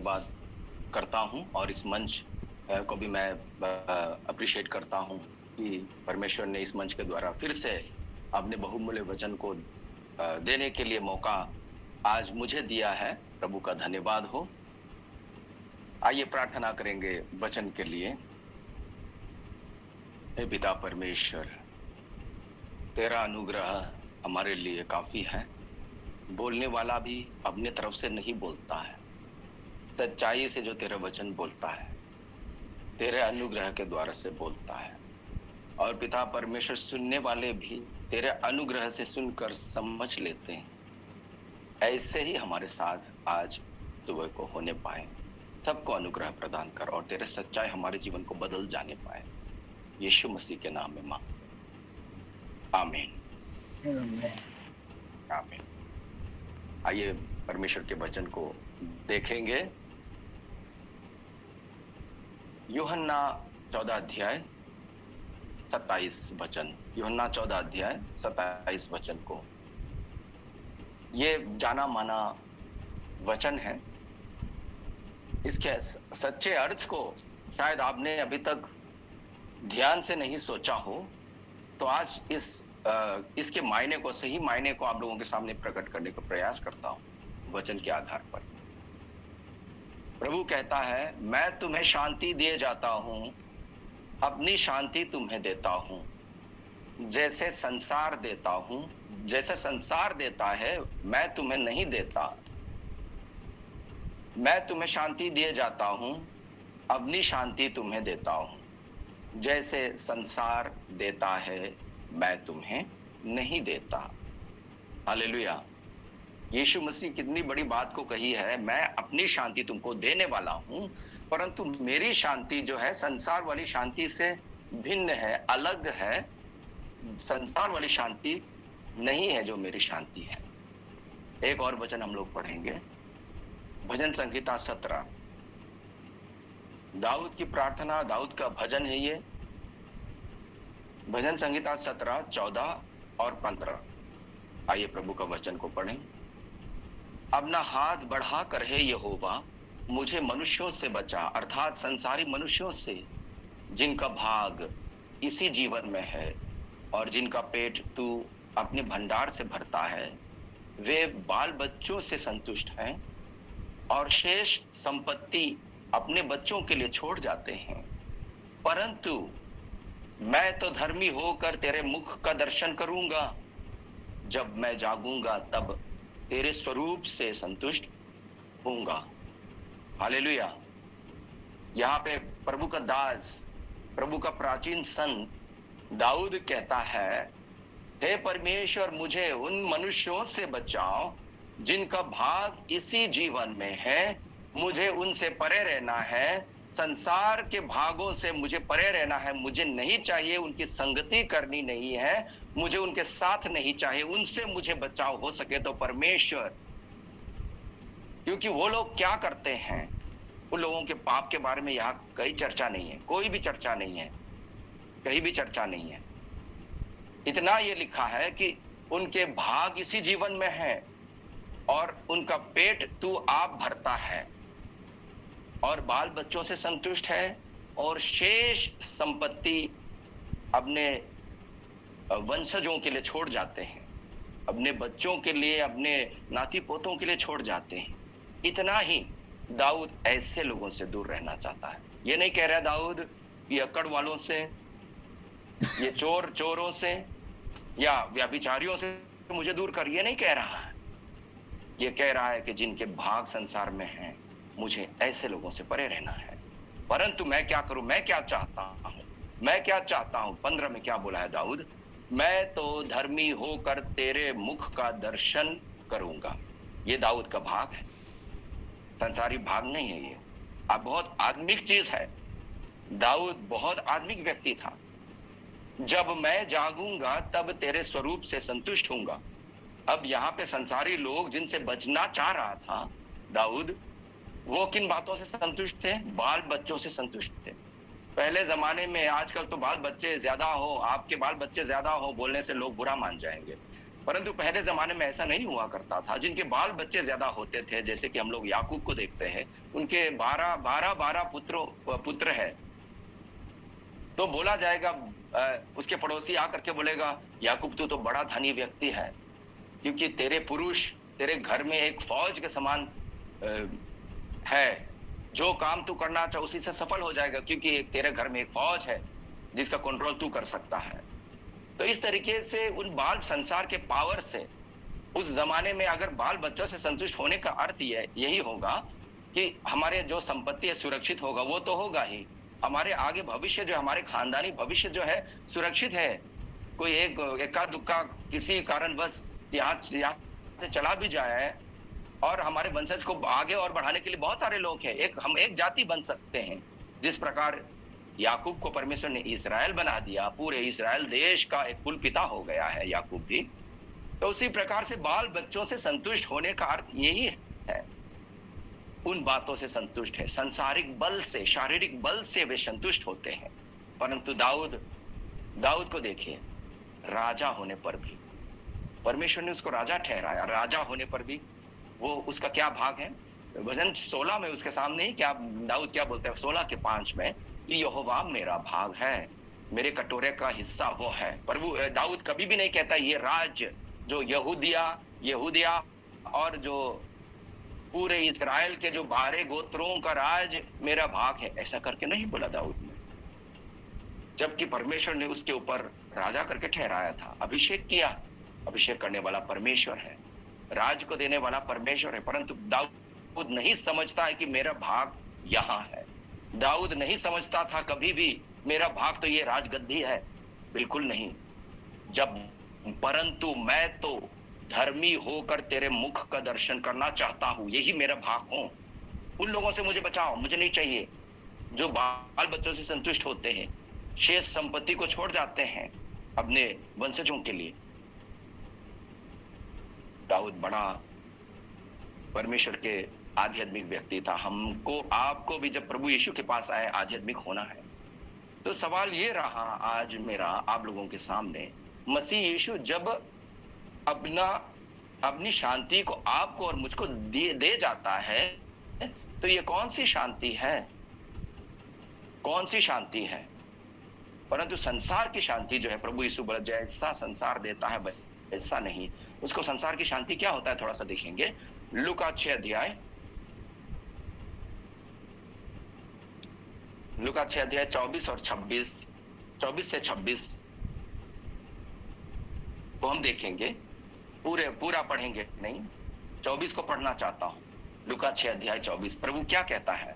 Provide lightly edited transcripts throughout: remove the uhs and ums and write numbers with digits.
धन्यवाद करता हूँ और इस मंच को भी मैं अप्रिशिएट करता हूँ कि परमेश्वर ने इस मंच के द्वारा फिर से अपने बहुमूल्य वचन को देने के लिए मौका आज मुझे दिया है। प्रभु का धन्यवाद हो। आइए प्रार्थना करेंगे वचन के लिए। हे पिता परमेश्वर, तेरा अनुग्रह हमारे लिए काफी है। बोलने वाला भी अपने तरफ से नहीं बोलता है, सच्चाई से जो तेरा वचन बोलता है तेरे अनुग्रह के द्वारा से बोलता है। और पिता परमेश्वर, सुनने वाले भी तेरे अनुग्रह से सुनकर समझ लेते हैं। ऐसे ही हमारे साथ आज सुबह को होने पाए। सबको अनुग्रह प्रदान कर और तेरे सच्चाई हमारे जीवन को बदल जाने पाए। यीशु मसीह के नाम में मांगते हैं, आमीन आमीन। आइए परमेश्वर के वचन को देखेंगे। यूहन्ना 14 अध्याय 27 वचन। यूहन्ना 14 अध्याय 27 वचन को, ये जाना माना वचन है। इसके सच्चे अर्थ को शायद आपने अभी तक ध्यान से नहीं सोचा हो, तो आज इसके मायने को, सही मायने को आप लोगों के सामने प्रकट करने का प्रयास करता हूं वचन के आधार पर। प्रभु कहता है, मैं तुम्हें शांति दिए जाता हूं, अपनी शांति तुम्हें देता हूं। जैसे संसार देता हूं, जैसे संसार देता है मैं तुम्हें नहीं देता। मैं तुम्हें शांति दिए जाता हूं, अपनी शांति तुम्हें देता हूं। जैसे संसार देता है मैं तुम्हें नहीं देता। हालेलुया। यीशु मसीह कितनी बड़ी बात को कही है। मैं अपनी शांति तुमको देने वाला हूं, परंतु मेरी शांति जो है संसार वाली शांति से भिन्न है, अलग है। संसार वाली शांति नहीं है जो मेरी शांति है। एक और वचन हम लोग पढ़ेंगे, भजन संहिता 17। दाऊद की प्रार्थना, दाऊद का भजन है ये। भजन संहिता 17, 14 और 15। आइए प्रभु का वचन को पढ़ें। अपना हाथ बढ़ा कर हे यहोवा, मुझे मनुष्यों से बचा, अर्थात संसारी मनुष्यों से, जिनका भाग इसी जीवन में है और जिनका पेट तू अपने भंडार से भरता है। वे बाल बच्चों से संतुष्ट हैं और शेष संपत्ति अपने बच्चों के लिए छोड़ जाते हैं। परंतु मैं तो धर्मी होकर तेरे मुख का दर्शन करूंगा। जब मैं जागूंगा तब तेरे स्वरूप से संतुष्ट होऊंगा। हालेलुया। यहाँ पे प्रभु का दास, प्रभु का प्राचीन संत दाऊद कहता है, हे परमेश्वर, मुझे उन मनुष्यों से बचाओ जिनका भाग इसी जीवन में है। मुझे उनसे परे रहना है, संसार के भागों से मुझे परे रहना है। मुझे नहीं चाहिए, उनकी संगति करनी नहीं है, मुझे उनके साथ नहीं चाहिए। उनसे मुझे बचाव हो सके तो परमेश्वर। क्योंकि वो लोग क्या करते हैं, उन लोगों के पाप के बारे में यहाँ कहीं चर्चा नहीं है, कोई भी चर्चा नहीं है, कहीं भी चर्चा नहीं है। इतना ये लिखा है कि उनके भाग इसी जीवन में है और उनका पेट तू आप भरता है और बाल बच्चों से संतुष्ट है और शेष संपत्ति अपने वंशजों के लिए छोड़ जाते हैं, अपने बच्चों के लिए, अपने नाती पोतों के लिए छोड़ जाते हैं। इतना ही दाऊद ऐसे लोगों से दूर रहना चाहता है। ये नहीं कह रहा दाऊद ये अकड़ वालों से, ये चोरों से या व्यभिचारियों से मुझे दूर कर, ये नहीं कह रहा है। ये कह रहा है कि जिनके भाग संसार में हैं, मुझे ऐसे लोगों से परे रहना है। परंतु मैं क्या करूं, मैं क्या चाहता हूं, मैं क्या चाहता हूं। 15 में क्या बोला है दाऊद, मैं तो धर्मी होकर तेरे मुख का दर्शन करूंगा। ये दाऊद का भाग है, संसारी भाग नहीं है। ये अब बहुत आत्मिक चीज है। दाऊद बहुत आत्मिक व्यक्ति था। जब मैं जागूंगा तब तेरे स्वरूप से संतुष्ट होऊंगा। अब यहाँ पे संसारी लोग जिनसे बचना चाह रहा था दाऊद, वो किन बातों से संतुष्ट थे? बाल बच्चों से संतुष्ट थे। पहले जमाने में, आजकल तो बाल बच्चे ज्यादा हो, आपके बाल बच्चे ज्यादा हो बोलने से लोग बुरा मान जाएंगे। परंतु पहले जमाने में ऐसा नहीं हुआ करता था। जिनके बाल बच्चे ज्यादा होते थे, जैसे कि हम लोग याकूब को देखते हैं, उनके 12 पुत्र है, तो बोला जाएगा, उसके पड़ोसी आकर के बोलेगा, याकूब तू तो बड़ा धनी व्यक्ति है, क्योंकि तेरे पुरुष तेरे घर में एक फौज के समान है। जो काम तू करना चाहे उसी से सफल हो जाएगा, क्योंकि एक तेरे घर में एक फौज है जिसका कंट्रोल तू कर सकता है। तो इस तरीके से उन बाल संसार के पावर से उस जमाने में अगर बाल बच्चों से संतुष्ट होने का अर्थ यही होगा कि हमारे जो संपत्ति है सुरक्षित होगा, वो तो होगा ही, हमारे आगे भविष्य जो हमारे खानदानी भविष्य जो है सुरक्षित है। कोई एक इक्का दुक्का किसी कारणवश यहाँ से चला भी जाए और हमारे वंशज को आगे और बढ़ाने के लिए बहुत सारे लोग हैं, हम एक जाति बन सकते हैं। जिस प्रकार याकूब को परमेश्वर ने इस्राएल बना दिया, पूरे इस्राएल देश का एक कुल पिता हो गया है याकूब भी, तो उसी प्रकार से बाल बच्चों से संतुष्ट होने का अर्थ यही है। उन बातों से संतुष्ट है, संसारिक बल से, शारीरिक बल से वे संतुष्ट होते हैं। परंतु दाऊद को देखिए, राजा होने पर भी परमेश्वर ने उसको राजा ठहराया, राजा होने पर भी वो उसका क्या भाग है? वचन 16 में उसके सामने ही क्या दाऊद क्या बोलते हैं, 16:5 में, कि यहोवा मेरा भाग है, मेरे कटोरे का हिस्सा वो है। प्रभु दाऊद कभी भी नहीं कहता ये राज्य जो यहूदिया और जो पूरे इस्राएल के जो 12 गोत्रों का राज मेरा भाग है, ऐसा करके नहीं बोला दाऊद ने। जबकि परमेश्वर ने उसके ऊपर राजा करके ठहराया था, अभिषेक किया। अभिषेक करने वाला परमेश्वर है, राज को देने वाला परमेश्वर है। परंतु दाऊद नहीं समझता है कि मेरा भाग यहाँ है। दाऊद नहीं समझता था कभी भी मेरा भाग तो ये राजगद्दी है, बिल्कुल नहीं। परंतु मैं तो धर्मी होकर तेरे मुख का दर्शन करना चाहता हूं, यही मेरा भाग हो। उन लोगों से मुझे बचाओ, मुझे नहीं चाहिए जो बाल बच्चों से संतुष्ट होते हैं, शेष संपत्ति को छोड़ जाते हैं अपने वंशजों के लिए। दाऊद बड़ा परमेश्वर के आध्यात्मिक व्यक्ति था। हमको आपको भी जब प्रभु यीशु के पास आए आध्यात्मिक होना है। तो सवाल ये रहा आज मेरा आप लोगों के सामने, मसीह यीशु जब अपनी शांति को आपको और मुझको दे जाता है, तो ये कौन सी शांति है? कौन सी शांति है? परंतु संसार की शांति जो है, प्रभु यीशु बोला जैसा संसार देता है वैसा नहीं। उसको संसार की शांति क्या होता है थोड़ा सा देखेंगे। लूका 6 अध्याय 24 और 26, 24 से 26 को हम देखेंगे। पूरा पढ़ेंगे नहीं, 24 को पढ़ना चाहता हूं। लूका 6 अध्याय 24, प्रभु क्या कहता है?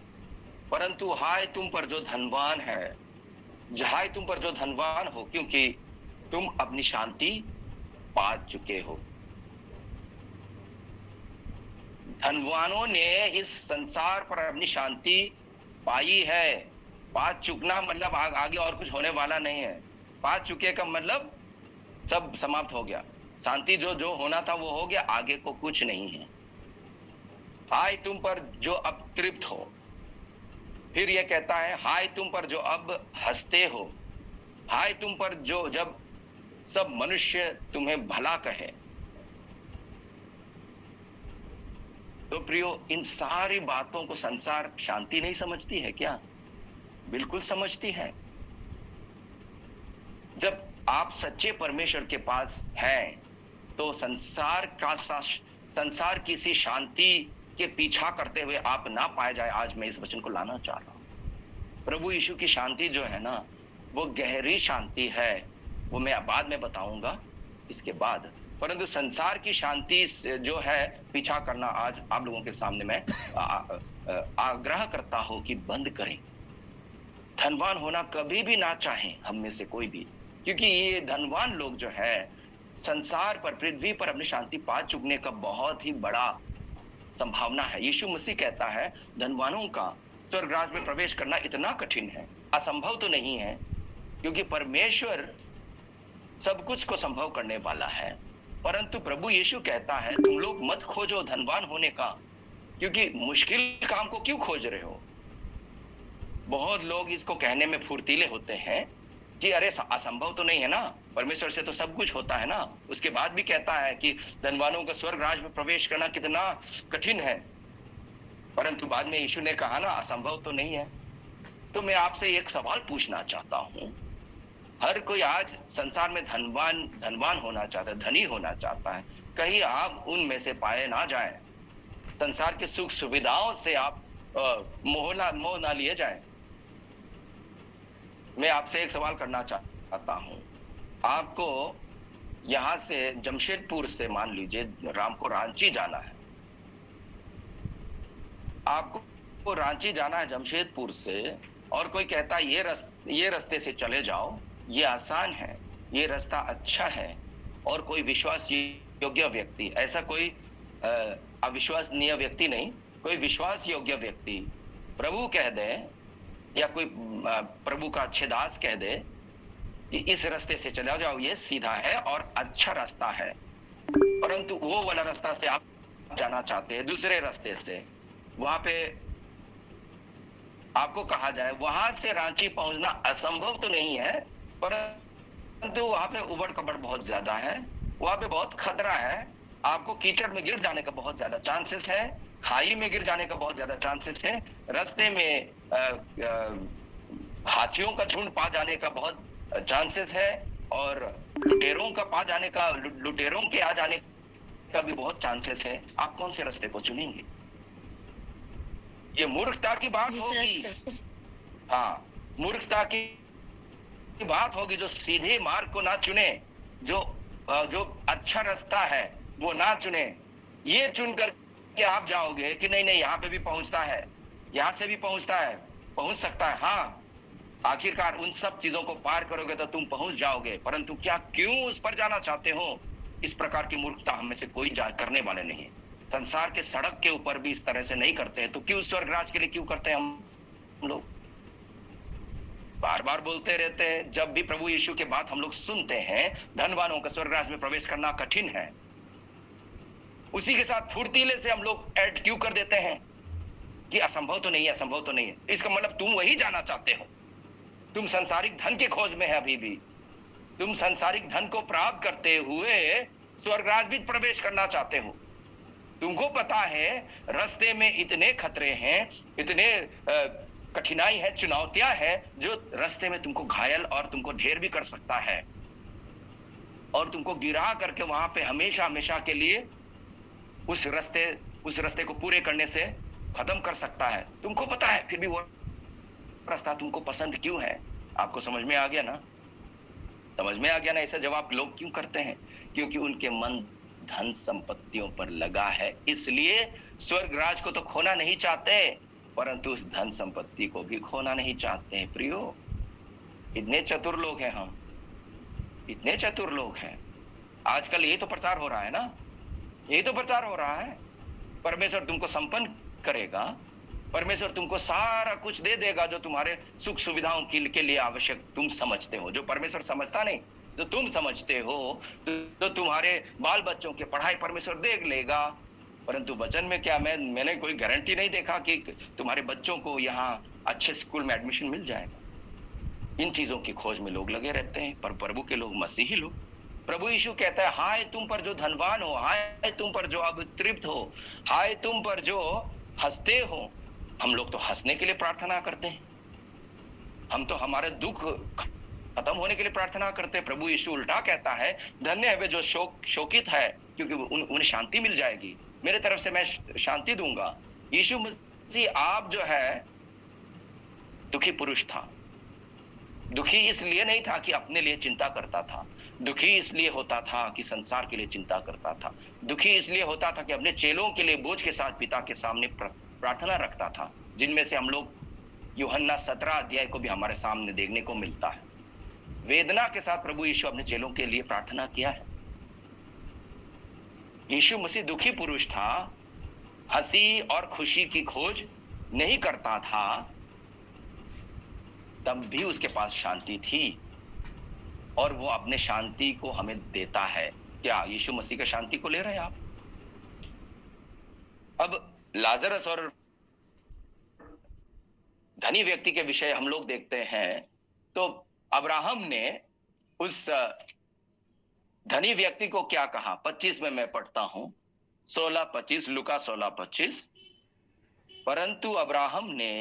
परंतु हाय तुम पर जो धनवान है, हाय तुम पर जो धनवान हो, क्योंकि तुम अपनी शांति पा चुके हो। धनवानों ने इस संसार पर अपनी शांति पाई है। पा चुकना मतलब आगे और कुछ होने वाला नहीं है। पा चुके का मतलब सब समाप्त हो गया, शांति जो होना था वो हो गया, आगे को कुछ नहीं है। हाय तुम पर जो अब तृप्त हो। फिर ये कहता है हाय तुम पर जो अब हंसते हो, हाय तुम पर जो जब सब मनुष्य तुम्हें भला कहे। तो प्रियो, इन सारी बातों को संसार शांति नहीं समझती है क्या? बिल्कुल समझती है। जब आप सच्चे परमेश्वर के पास हैं, तो संसार किसी शांति के पीछा करते हुए आप ना पाए जाए। आज मैं इस वचन को लाना चाह रहा हूं। प्रभु यीशु की शांति जो है ना, वो गहरी शांति है, वो मैं बाद में बताऊंगा इसके बाद। परंतु संसार की शांति जो है पीछा करना आज आप लोगों के सामने मैं आग्रह करता हूं कि बंद करें। धनवान होना कभी भी ना चाहें हम में से कोई भी, क्योंकि ये धनवान लोग जो है संसार पर, पृथ्वी पर अपनी शांति पा चुकने का बहुत ही बड़ा संभावना है। यीशु मसीह कहता है धनवानों का स्वर्ग राज्य में प्रवेश करना इतना कठिन है। असंभव तो नहीं है, क्योंकि परमेश्वर सब कुछ को संभव करने वाला है। परंतु प्रभु यीशु कहता है तुम लोग मत खोजो धनवान होने का, क्योंकि मुश्किल काम को क्यों खोज रहे हो? बहुत लोग इसको कहने में फुर्तीले होते हैं, कि अरे असंभव तो नहीं है ना, परमेश्वर से तो सब कुछ होता है ना। उसके बाद भी कहता है कि धनवानों का स्वर्ग राज में प्रवेश करना कितना कठिन है, परंतु बाद में यीशु ने कहा ना असंभव तो नहीं है। तो मैं आपसे एक सवाल पूछना चाहता हूं, हर कोई आज संसार में धनवान धनवान होना चाहता है, धनी होना चाहता है, कहीं आप उनमें से पाए ना जाएं, संसार के सुख सुविधाओं से आप मोह ना लिए जाएं। मैं आपसे एक सवाल करना चाहता हूं, आपको यहां से जमशेदपुर से मान लीजिए राम को रांची जाना है, आपको रांची जाना है जमशेदपुर से, और कोई कहता है ये रास्ते से चले जाओ, ये आसान है, ये रास्ता अच्छा है, और कोई विश्वास योग्य व्यक्ति, ऐसा कोई अविश्वसनीय व्यक्ति नहीं, कोई विश्वास योग्य व्यक्ति प्रभु कह दे, या कोई प्रभु का अच्छे दास कह दे कि इस रास्ते से चले जाओ, ये सीधा है और अच्छा रास्ता है, परंतु वो वाला रास्ता से आप जाना चाहते हैं दूसरे रास्ते से, वहां पे आपको कहा जाए वहां से रांची पहुंचना असंभव तो नहीं है, परंतु वहां पे उबड़ कबड़ बहुत ज्यादा है, वहां पे बहुत खतरा है, आपको कीचड़ में गिर जाने का बहुत ज्यादा चांसेस है, खाई में गिर जाने का बहुत ज्यादा चांसेस है, रास्ते में हाथियों का झुंड पा जाने का बहुत चांसेस है, और लुटेरों के आ जाने का भी बहुत चांसेस है। आप कौन से रास्ते को चुनेंगे? ये मूर्खता की बात होगी, हाँ, मूर्खता की बात होगी जो सीधे मार्ग को ना चुने, जो अच्छा रास्ता है वो ना चुने। ये चुनकर के आप जाओगे कि नहीं यहाँ पे भी पहुंचता है, यहां से भी पहुंचता है, पहुंच सकता है, हाँ, आखिरकार उन सब चीजों को पार करोगे तो तुम पहुंच जाओगे, परंतु क्यों उस पर जाना चाहते हो? इस प्रकार की मूर्खता हम में से कोई करने वाले नहीं है। संसार के सड़क के ऊपर भी इस तरह से नहीं करते हैं, तो क्यों स्वर्ग राज के लिए क्यों करते हैं हम लोग? बार बार बोलते रहते हैं, जब भी प्रभु यीशु के बात हम लोग सुनते हैं, धनवानों का स्वर्ग राज में प्रवेश करना कठिन है, उसी के साथ फुर्तीले से हम लोग ऐड क्यों कर देते हैं कि असंभव तो नहीं है, असंभव तो नहीं है। इसका मतलब तुम वही जाना चाहते हो, तुम सांसारिक धन के खोज में है, अभी भी तुम सांसारिक धन को प्राप्त करते हुए स्वर्ग राज भी प्रवेश करना चाहते हो। तुमको पता है रास्ते में इतने खतरे हैं, इतने कठिनाई है, चुनौतियां हैं, जो रास्ते में तुमको घायल और तुमको ढेर भी कर सकता है, और तुमको गिरा करके वहां पे हमेशा हमेशा के लिए उस रास्ते को पूरे करने से खत्म कर सकता है। तुमको पता है, फिर भी वो रास्ता तुमको पसंद क्यों है? आपको समझ में आ गया ना? समझ में आ गया ना ऐसा जवाब लोग क्यों करते हैं? क्योंकि उनके मन धन संपत्तियों पर लगा है, इसलिए स्वर्ग राज को तो खोना नहीं चाहते, परंतु उस धन संपत्ति को भी खोना नहीं चाहते हैं। प्रियो, इतने चतुर लोग हैं हम, इतने चतुर लोग हैं। आजकल यही तो प्रचार हो रहा है ना, यही तो प्रचार हो रहा है। परमेश्वर तुमको संपन्न करेगा, परमेश्वर तुमको सारा कुछ दे देगा जो तुम्हारे सुख सुविधाओं के लिए आवश्यक तुम समझते हो, जो परमेश्वर समझता नहीं, जो तुम समझते हो, तो तुम्हारे बाल बच्चों की पढ़ाई परमेश्वर देख लेगा। परंतु वचन में क्या, मैंने कोई गारंटी नहीं देखा कि तुम्हारे बच्चों को यहाँ अच्छे स्कूल में एडमिशन मिल जाएगा। इन चीजों की खोज में लोग लगे रहते हैं, पर प्रभु के लोग, मसीही लोग, प्रभु यीशु कहता है, हाय तुम पर जो धनवान हो, हाय तुम पर जो अब तृप्त हो, हाय तुम पर जो हंसते हो। हम लोग तो हंसने के लिए प्रार्थना करते हैं, हम तो हमारे दुख खत्म होने के लिए प्रार्थना करते हैं। प्रभु यीशु उल्टा कहता है, धन्य है वे जो शोकित है, क्योंकि उन्हें शांति मिल जाएगी, मेरे तरफ से मैं शांति दूंगा। यीशु मसीह आप जो है दुखी पुरुष था। दुखी इसलिए नहीं था कि अपने लिए चिंता करता था, दुखी इसलिए होता था कि संसार के लिए चिंता करता था, दुखी इसलिए होता था कि अपने चेलों के लिए बोझ के साथ पिता के सामने प्रार्थना रखता था, जिनमें से हम लोग यूहन्ना 17 अध्याय को भी हमारे सामने देखने को मिलता है। वेदना के साथ प्रभु यीशु अपने चेलों के लिए प्रार्थना किया है। यीशु मसीह दुखी पुरुष था, हंसी और खुशी की खोज नहीं करता था, तब भी उसके पास शांति थी, और वो अपने शांति को हमें देता है। क्या यीशु मसीह का शांति को ले रहे हैं आप? अब लाजरस और धनी व्यक्ति के विषय हम लोग देखते हैं, तो अब्राहम ने उस धनी व्यक्ति को क्या कहा? 25 में मैं पढ़ता हूं, 16:25, लूका 16:25। परंतु अब्राहम ने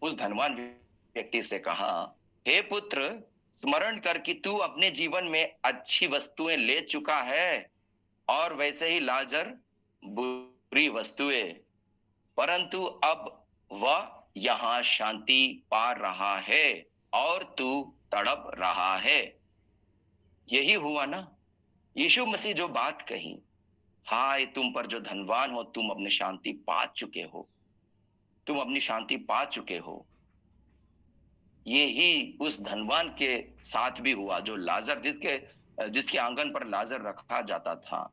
उस धनवान व्यक्ति से कहा, हे पुत्र, स्मरण कर कि तू अपने जीवन में अच्छी वस्तुएं ले चुका है और वैसे ही लाजर बुरी वस्तुएं, परंतु अब वह यहां शांति पा रहा है और तू तड़प रहा है। यही हुआ ना? यीशु मसीह जो बात कही, हाय तुम पर जो धनवान हो, तुम अपनी शांति पा चुके हो, तुम अपनी शांति पा चुके हो। यही उस धनवान के साथ भी हुआ, जो लाजर, जिसके आंगन पर लाजर रखा जाता था,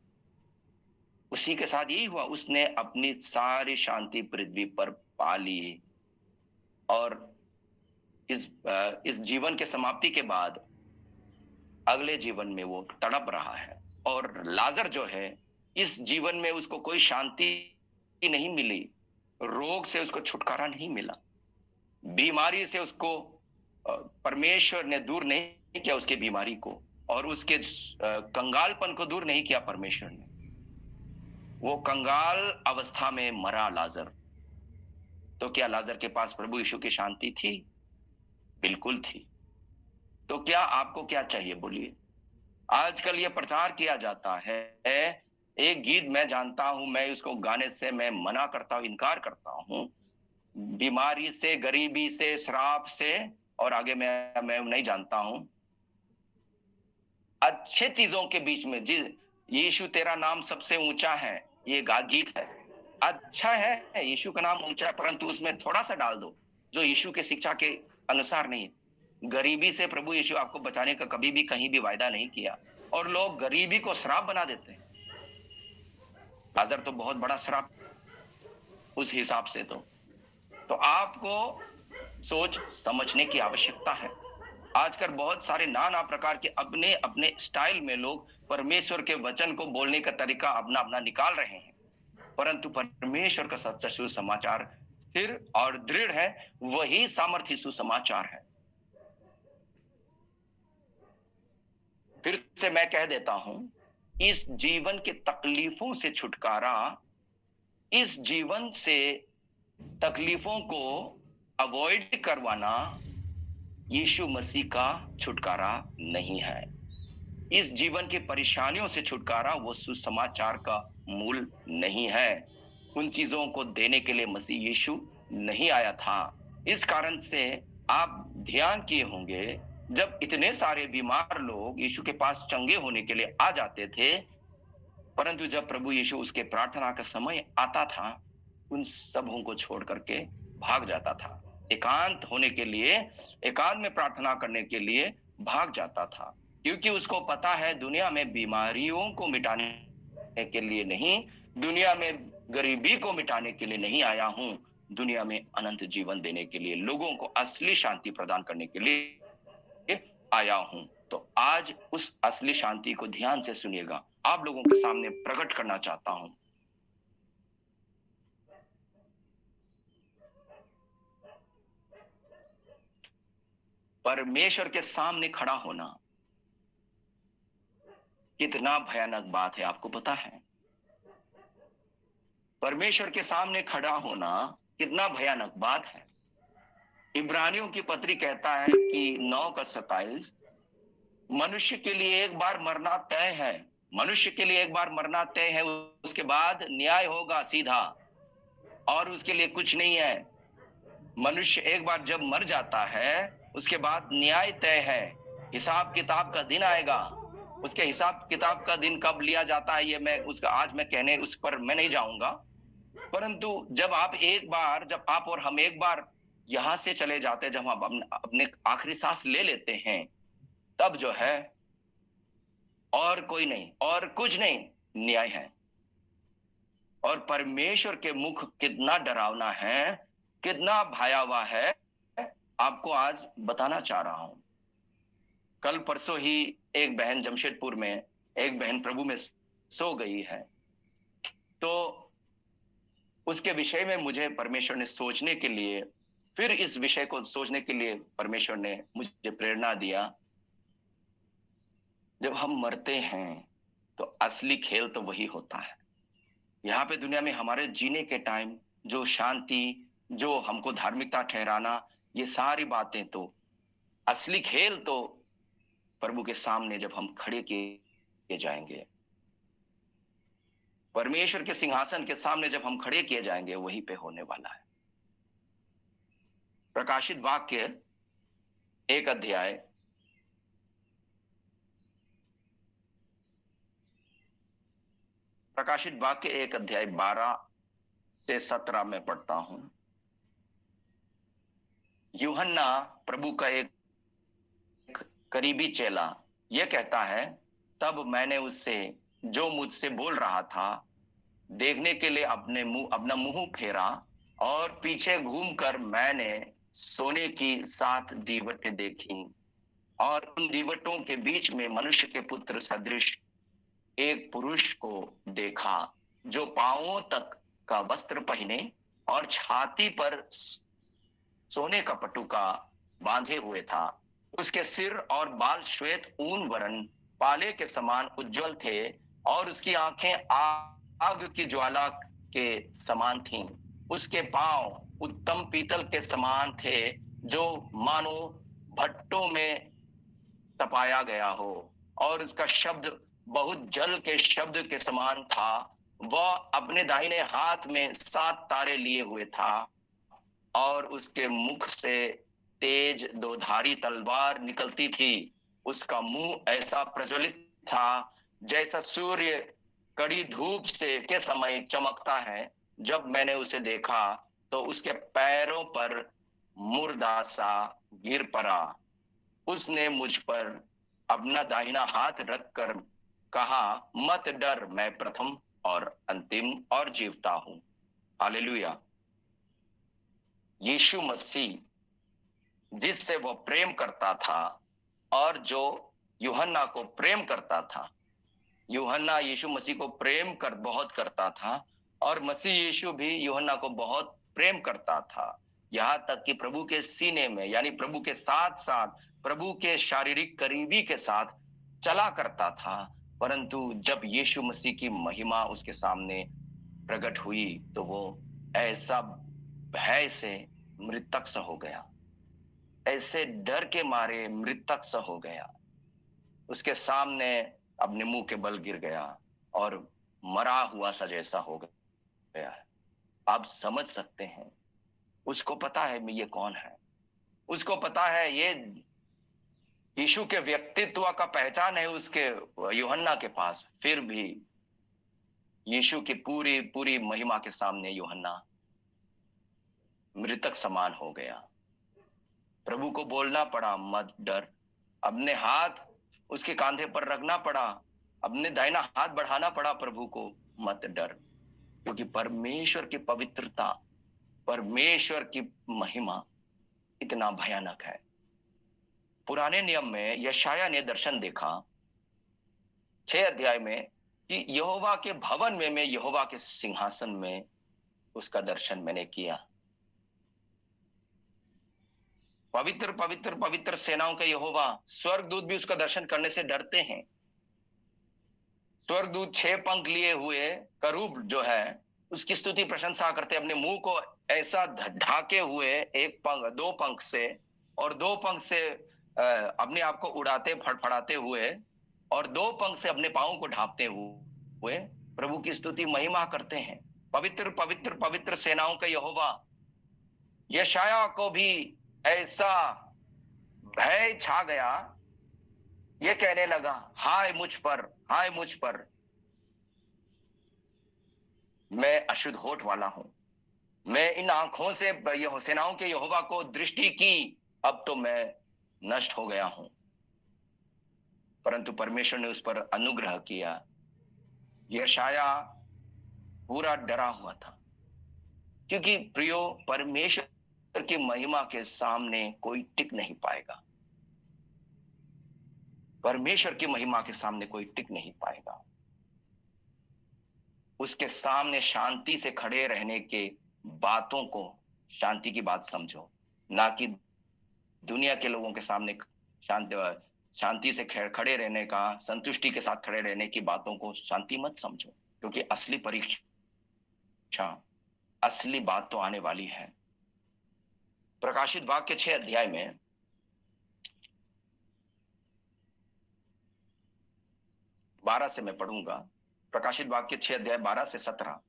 उसी के साथ यही हुआ। उसने अपनी सारी शांति पृथ्वी पर पा ली और इस जीवन के समाप्ति के बाद अगले जीवन में वो तड़प रहा है। और लाजर जो है, इस जीवन में उसको कोई शांति नहीं मिली, रोग से उसको छुटकारा नहीं मिला, बीमारी से उसको परमेश्वर ने दूर नहीं किया उसके बीमारी को, और उसके कंगालपन को दूर नहीं किया परमेश्वर ने। वो कंगाल अवस्था में मरा लाजर। तो क्या लाजर के पास प्रभु यीशु की शांति थी? बिल्कुल थी। तो क्या आपको क्या चाहिए बोलिए? आजकल ये प्रचार किया जाता है, एक गीत मैं जानता हूं, मैं उसको गाने से मैं मना करता हूं, इनकार करता हूं, बीमारी से, गरीबी से, श्राप से, और आगे मैं नहीं जानता हूं। अच्छे चीजों के बीच में यीशु तेरा नाम सबसे ऊंचा है, ये गीत है, अच्छा है, यीशु का नाम ऊंचा है, परंतु उसमें थोड़ा सा डाल दो जो यीशु के शिक्षा के अनुसार नहीं। गरीबी से प्रभु यीशु आपको बचाने का कभी भी कहीं भी वायदा नहीं किया, और लोग गरीबी को श्राप बना देते हैं। लाजर तो बहुत बड़ा श्राप उस हिसाब से। तो आपको सोच समझने की आवश्यकता है। आजकल बहुत सारे नाना प्रकार के अपने अपने स्टाइल में लोग परमेश्वर के वचन को बोलने का तरीका अपना अपना निकाल रहे हैं, परंतु परमेश्वर का सच्चा सुसमाचार स्थिर और दृढ़ है, वही सामर्थ्य सुसमाचार है। फिर से मैं कह देता हूं, इस जीवन के तकलीफों से छुटकारा, इस जीवन से तकलीफों को अवॉइड करवाना यीशु मसीह का छुटकारा नहीं है। इस जीवन की परेशानियों से छुटकारा वो सुसमाचार का मूल नहीं है। उन चीजों को देने के लिए मसीह यीशु नहीं आया था। इस कारण से आप ध्यान किए होंगे, जब इतने सारे बीमार लोग यीशु के पास चंगे होने के लिए आ जाते थे, परंतु जब प्रभु यीशु उसके प्रार्थना का समय आता था, उन सबों को छोड़ करके भाग जाता था। एकांत होने के लिए, एकांत में प्रार्थना करने के लिए भाग जाता था, क्योंकि उसको पता है दुनिया में बीमारियों को मिटाने के लिए नहीं, दुनिया में गरीबी को मिटाने के लिए नहीं आया हूं, दुनिया में अनंत जीवन देने के लिए, लोगों को असली शांति प्रदान करने के लिए आया हूं। तो आज उस असली शांति को ध्यान से सुनिएगा, आप लोगों के सामने प्रकट करना चाहता हूं। परमेश्वर के सामने खड़ा होना कितना भयानक बात है, आपको पता है? परमेश्वर के सामने खड़ा होना कितना भयानक बात है। इब्रानियों की पत्री कहता है कि 9:27, मनुष्य के लिए एक बार मरना तय है, मनुष्य के लिए एक बार मरना तय है, उसके बाद न्याय होगा सीधा, और उसके लिए कुछ नहीं है। मनुष्य एक बार जब मर जाता है, उसके बाद न्याय तय है, हिसाब किताब का दिन आएगा। उसके हिसाब किताब का दिन कब लिया जाता है, ये मैं उसका आज मैं कहने उस पर मैं नहीं जाऊंगा, परंतु जब आप और हम एक बार यहां से चले जाते हैं, जब हम अपने आखिरी सांस ले लेते हैं, तब जो है और कोई नहीं और कुछ नहीं, न्याय है। और परमेश्वर के मुख कितना डरावना है, कितना भयावह है, आपको आज बताना चाह रहा हूं। कल परसों ही एक बहन जमशेदपुर में, एक बहन प्रभु में सो गई है, तो उसके विषय में मुझे परमेश्वर ने सोचने के लिए, फिर इस विषय को सोचने के लिए परमेश्वर ने मुझे प्रेरणा दिया जब हम मरते हैं तो असली खेल तो वही होता है। यहाँ पे दुनिया में हमारे जीने के टाइम जो शांति, जो हमको धार्मिकता ठहराना, ये सारी बातें तो असली खेल तो प्रभु के सामने जब हम खड़े किए जाएंगे, परमेश्वर के सिंहासन के सामने जब हम खड़े किए जाएंगे, वहीं पे होने वाला है। प्रकाशित वाक्य 1 अध्याय प्रकाशित वाक्य 1 अध्याय 12 से 17 में पढ़ता हूं। यूहन्ना प्रभु का एक करीबी चेला यह कहता है, तब मैंने उससे जो मुझसे बोल रहा था देखने के लिए अपना मुंह फेरा, और पीछे घूमकर मैंने सोने की 7 दीवटें देखी, और उन दीवटों के बीच में मनुष्य के पुत्र सदृश एक पुरुष को देखा, जो पांवों तक का वस्त्र पहने और छाती पर सोने का पटुका बांधे हुए था। उसके सिर और बाल श्वेत ऊन वरण पाले के समान उज्जवल थे, और उसकी आंखें आग की ज्वाला के समान थीं। उसके पांव उत्तम पीतल के समान थे, जो मानो भट्टों में तपाया गया हो, और उसका शब्द बहुत जल के शब्द के समान था। वह अपने दाहिने हाथ में 7 तारे लिए हुए था, और उसके मुख से तेज 2 धारी तलवार निकलती थी। उसका मुंह ऐसा प्रज्वलित था जैसा सूर्य कड़ी धूप से के समय चमकता है। जब मैंने उसे देखा तो उसके पैरों पर मुर्दा सा गिर पड़ा। उसने मुझ पर अपना दाहिना हाथ रखकर कहा, मत डर, मैं प्रथम और अंतिम और जीवता हूं। हालेलुया। यीशु मसीह जिससे वो प्रेम करता था, और जो यूहन्ना को प्रेम करता था, यूहन्ना यीशु मसीह को प्रेम कर बहुत करता था, और मसीह यीशु भी यूहन्ना को बहुत प्रेम करता था। यहां तक कि प्रभु के सीने में, यानी प्रभु के साथ साथ, प्रभु के शारीरिक करीबी के साथ चला करता था। परंतु जब यीशु मसीह की महिमा उसके सामने प्रकट हुई तो वो ऐसा भय से मृतक सा हो गया, ऐसे डर के मारे मृतक सा हो गया। उसके सामने अपने मुंह के बल गिर गया और मरा हुआ सा जैसा हो गया है। आप समझ सकते हैं, उसको पता है ये कौन है, उसको पता है ये यीशु के व्यक्तित्व का पहचान है उसके यूहन्ना के पास। फिर भी यीशु की पूरी पूरी महिमा के सामने यूहन्ना मृतक समान हो गया। प्रभु को बोलना पड़ा, मत डर। अपने हाथ उसके कांधे पर रखना पड़ा, अपने दाहिना हाथ बढ़ाना पड़ा प्रभु को, मत डर। क्योंकि परमेश्वर की पवित्रता, परमेश्वर की महिमा इतना भयानक है। पुराने नियम में यशाया ने दर्शन देखा 6 अध्याय में कि यहोवा के भवन में, मैं यहोवा के सिंहासन में उसका दर्शन मैंने किया। पवित्र पवित्र पवित्र सेनाओं का यहोवा, स्वर्गदूत भी उसका दर्शन करने से डरते हैं। स्वर्गदूत 6 पंख लिए हुए करूब जो है, उसकी स्तुति प्रशंसा करते, अपने मुंह को ऐसा ढाके हुए, एक पंख 2 पंख से, और 2 पंख से अपने आप को उड़ाते फड़फड़ाते हुए, और 2 पंख से अपने पांवों को ढांपते हुए प्रभु की स्तुति महिमा करते हैं। पवित्र पवित्र पवित्र सेनाओं का यहोवा। यशाया को भी ऐसा भय छा गया, ये कहने लगा, हाय मुझ पर, हाय मुझ पर, मैं अशुद्ध होठ वाला हूं। मैं इन आंखों से सेनाओं के यहोवा को दृष्टि की, अब तो मैं नष्ट हो गया हूं। परंतु परमेश्वर ने उस पर अनुग्रह किया। यशाया पूरा डरा हुआ था, क्योंकि प्रियो, परमेश्वर की महिमा के सामने कोई टिक नहीं पाएगा। परमेश्वर की महिमा के सामने कोई टिक नहीं पाएगा। उसके सामने शांति से खड़े रहने के बातों को शांति की बात समझो, ना कि दुनिया के लोगों के सामने शांति शांति से खड़े रहने का, संतुष्टि के साथ खड़े रहने की बातों को शांति मत समझो, क्योंकि असली परीक्षा, असली बात तो आने वाली है। प्रकाशित वाक्य 6 अध्याय में 12 से मैं पढ़ूंगा। प्रकाशित वाक्य 6 अध्याय 12 से 17।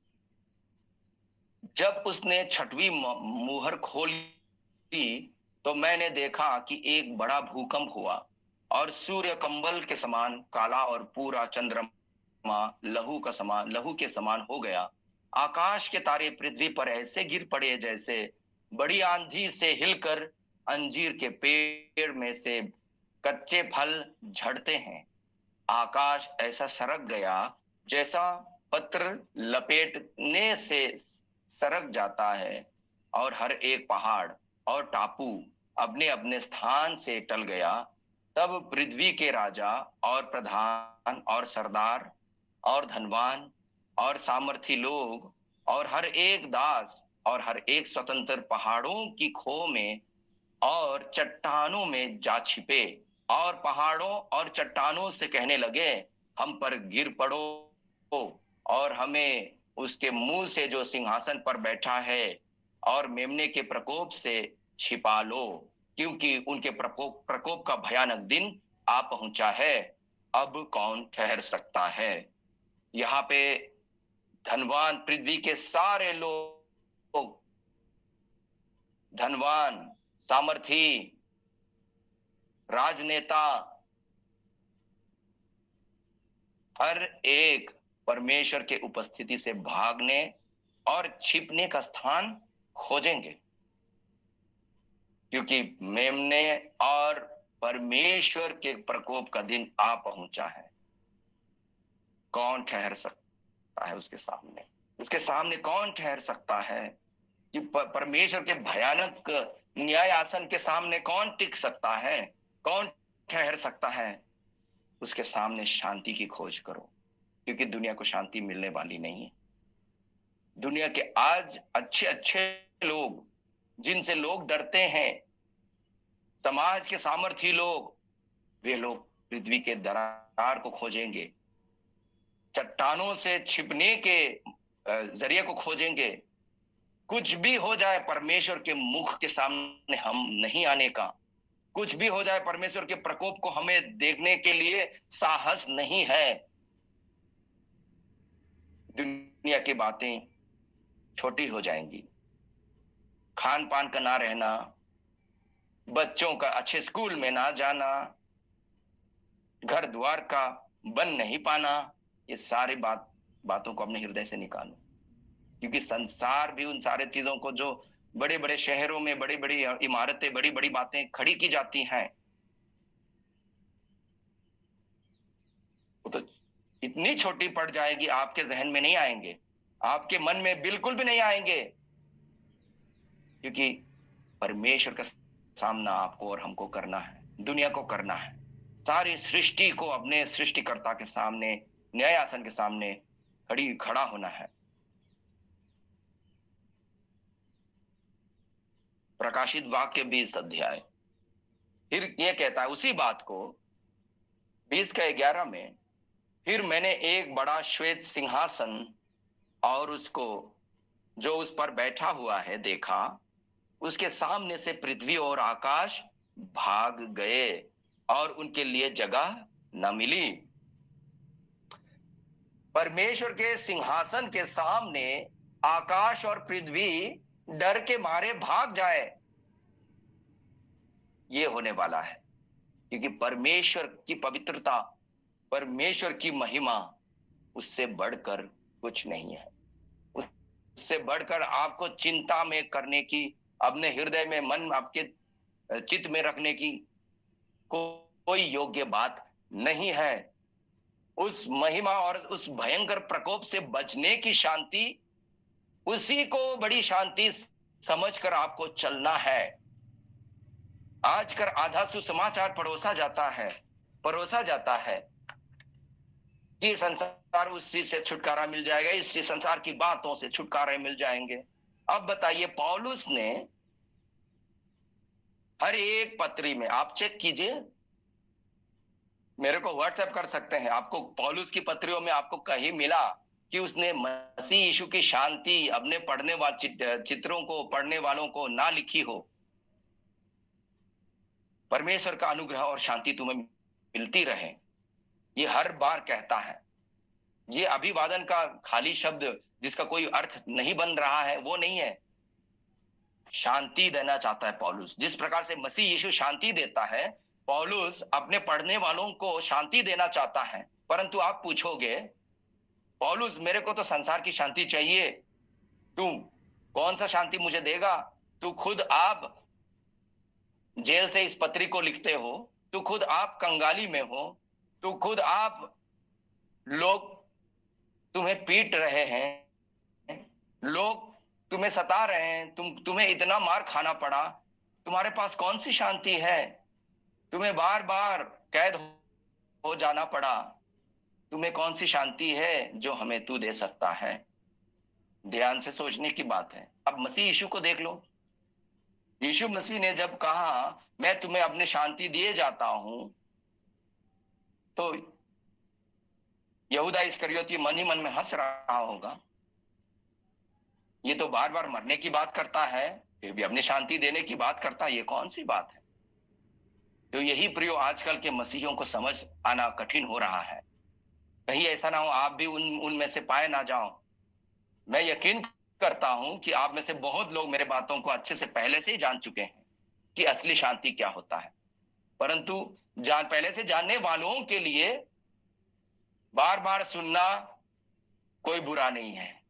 जब उसने छठवीं मुहर खोली तो मैंने देखा कि एक बड़ा भूकंप हुआ और सूर्य कंबल के समान काला और पूरा चंद्रमा लहू के समान हो गया। आकाश के तारे पृथ्वी पर ऐसे गिर पड़े जैसे बड़ी आंधी से हिलकर अंजीर के पेड़ में से कच्चे फल झड़ते हैं। आकाश ऐसा सरक गया जैसा पत्र लपेटने से सरक जाता है, और हर एक पहाड़ और टापू अपने अपने स्थान से टल गया। तब पृथ्वी के राजा और प्रधान और सरदार और धनवान और सामर्थी लोग और हर एक दास और हर एक स्वतंत्र पहाड़ों की खो में और चट्टानों में जा छिपे, और पहाड़ों और चट्टानों से कहने लगे, हम पर गिर पड़ो और हमें उसके मुंह से जो सिंहासन पर बैठा है और मेमने के प्रकोप से छिपा लो, क्योंकि उनके प्रकोप का भयानक दिन आ पहुंचा है। अब कौन ठहर सकता है? यहाँ पे धनवान, पृथ्वी के सारे लोग, धनवान, सामर्थी, राजनेता, हर एक परमेश्वर के उपस्थिति से भागने और छिपने का स्थान खोजेंगे, क्योंकि मेमने और परमेश्वर के प्रकोप का दिन आ पहुंचा है। कौन ठहर सकता है उसके सामने? उसके सामने कौन ठहर सकता है? कि परमेश्वर के भयानक न्याय आसन के सामने कौन टिक सकता है? कौन ठहर सकता है? उसके सामने शांति की खोज करो, क्योंकि दुनिया को शांति मिलने वाली नहीं है। दुनिया के आज अच्छे अच्छे लोग, जिनसे लोग डरते हैं, समाज के सामर्थी लोग, वे लोग पृथ्वी के दरार को खोजेंगे, चट्टानों से छिपने के जरिए को खोजेंगे। कुछ भी हो जाए, परमेश्वर के मुख के सामने हम नहीं आने का। कुछ भी हो जाए, परमेश्वर के प्रकोप को हमें देखने के लिए साहस नहीं है। दुनिया की बातें छोटी हो जाएंगी, खान पान का ना रहना, बच्चों का अच्छे स्कूल में ना जाना, घर द्वार का बन नहीं पाना, ये सारी बातों को अपने हृदय से निकालो, क्योंकि संसार भी उन सारे चीजों को, जो बड़े बड़े शहरों में बड़ी बड़ी इमारतें, बड़ी बड़ी बातें खड़ी की जाती हैं, वो तो इतनी छोटी पड़ जाएगी, आपके जहन में नहीं आएंगे, आपके मन में बिल्कुल भी नहीं आएंगे, क्योंकि परमेश्वर का सामना आपको और हमको करना है, दुनिया को करना है। सारी सृष्टि को अपने सृष्टिकर्ता के सामने, न्याय आसन के सामने खड़ा होना है। प्रकाशित वाक्य 20 अध्याय फिर ये कहता है उसी बात को, 20 का 11 में, फिर मैंने एक बड़ा श्वेत सिंहासन और उसको जो उस पर बैठा हुआ है देखा। उसके सामने से पृथ्वी और आकाश भाग गए और उनके लिए जगह न मिली। परमेश्वर के सिंहासन के सामने आकाश और पृथ्वी डर के मारे भाग जाए, ये होने वाला है, क्योंकि परमेश्वर की पवित्रता, परमेश्वर की महिमा, उससे बढ़कर कुछ नहीं है। उससे बढ़कर आपको चिंता में करने की, अपने हृदय में, मन, आपके चित्त में रखने की कोई योग्य बात नहीं है। उस महिमा और उस भयंकर प्रकोप से बचने की शांति, उसी को बड़ी शांति समझकर आपको चलना है। आजकल आधा सुसमाचार परोसा जाता है कि संसार, उस चीज से छुटकारा मिल जाएगा, इस संसार की बातों से छुटकारा मिल जाएंगे। अब बताइए, पौलुस ने हर एक पत्री में, आप चेक कीजिए, मेरे को व्हाट्सएप कर सकते हैं। आपको पौलुस की पत्रियों में आपको कहीं मिला कि उसने मसीह यीशु की शांति अपने पढ़ने वाले चित्रों को पढ़ने वालों को ना लिखी हो? परमेश्वर का अनुग्रह और शांति तुम्हें मिलती रहे, ये हर बार कहता है। ये अभिवादन का खाली शब्द जिसका कोई अर्थ नहीं बन रहा है वो नहीं है। शांति देना चाहता है पौलुस। जिस प्रकार से मसीह यीशु शांति देता है, पौलुस अपने पढ़ने वालों को शांति देना चाहता है। परंतु आप पूछोगे, पौलुस मेरे को तो संसार की शांति चाहिए, तू कौन सा शांति मुझे देगा? तू खुद आप जेल से इस पत्री को लिखते हो, तू खुद आप कंगाली में हो, तू खुद आप लोग तुम्हें पीट रहे हैं, लोग तुम्हें सता रहे हैं, तुम्हें इतना मार खाना पड़ा, तुम्हारे पास कौन सी शांति है? तुम्हें बार बार कैद हो जाना पड़ा, तुम्हें कौन सी शांति है जो हमें तू दे सकता है? ध्यान से सोचने की बात है। अब मसीह यीशु को देख लो। यीशु मसीह ने जब कहा मैं तुम्हें अपनी शांति दिए जाता हूं, तो यहूदा इस्करियोती मन ही मन में हंस रहा होगा। ये तो बार बार मरने की बात करता है, फिर भी अपनी शांति देने की बात करता है, ये कौन सी बात है? तो यही प्रियो आजकल के मसीहियों को समझ आना कठिन हो रहा है। कहीं ऐसा ना हो आप भी उनमें से पाए ना जाओ। मैं यकीन करता हूं कि आप में से बहुत लोग मेरे बातों को अच्छे से पहले से ही जान चुके हैं कि असली शांति क्या होता है। परंतु पहले से जानने वालों के लिए बार बार सुनना कोई बुरा नहीं है,